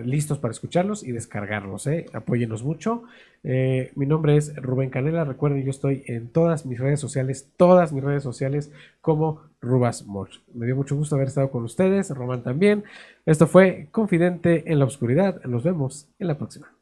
Listos para escucharlos y descargarlos. Apóyenos mucho. Mi nombre es Rubén Canela. Recuerden, yo estoy en todas mis redes sociales como Rubasmor. Me dio mucho gusto haber estado con ustedes. Román también. Esto fue Confidente en la Oscuridad. Nos vemos en la próxima.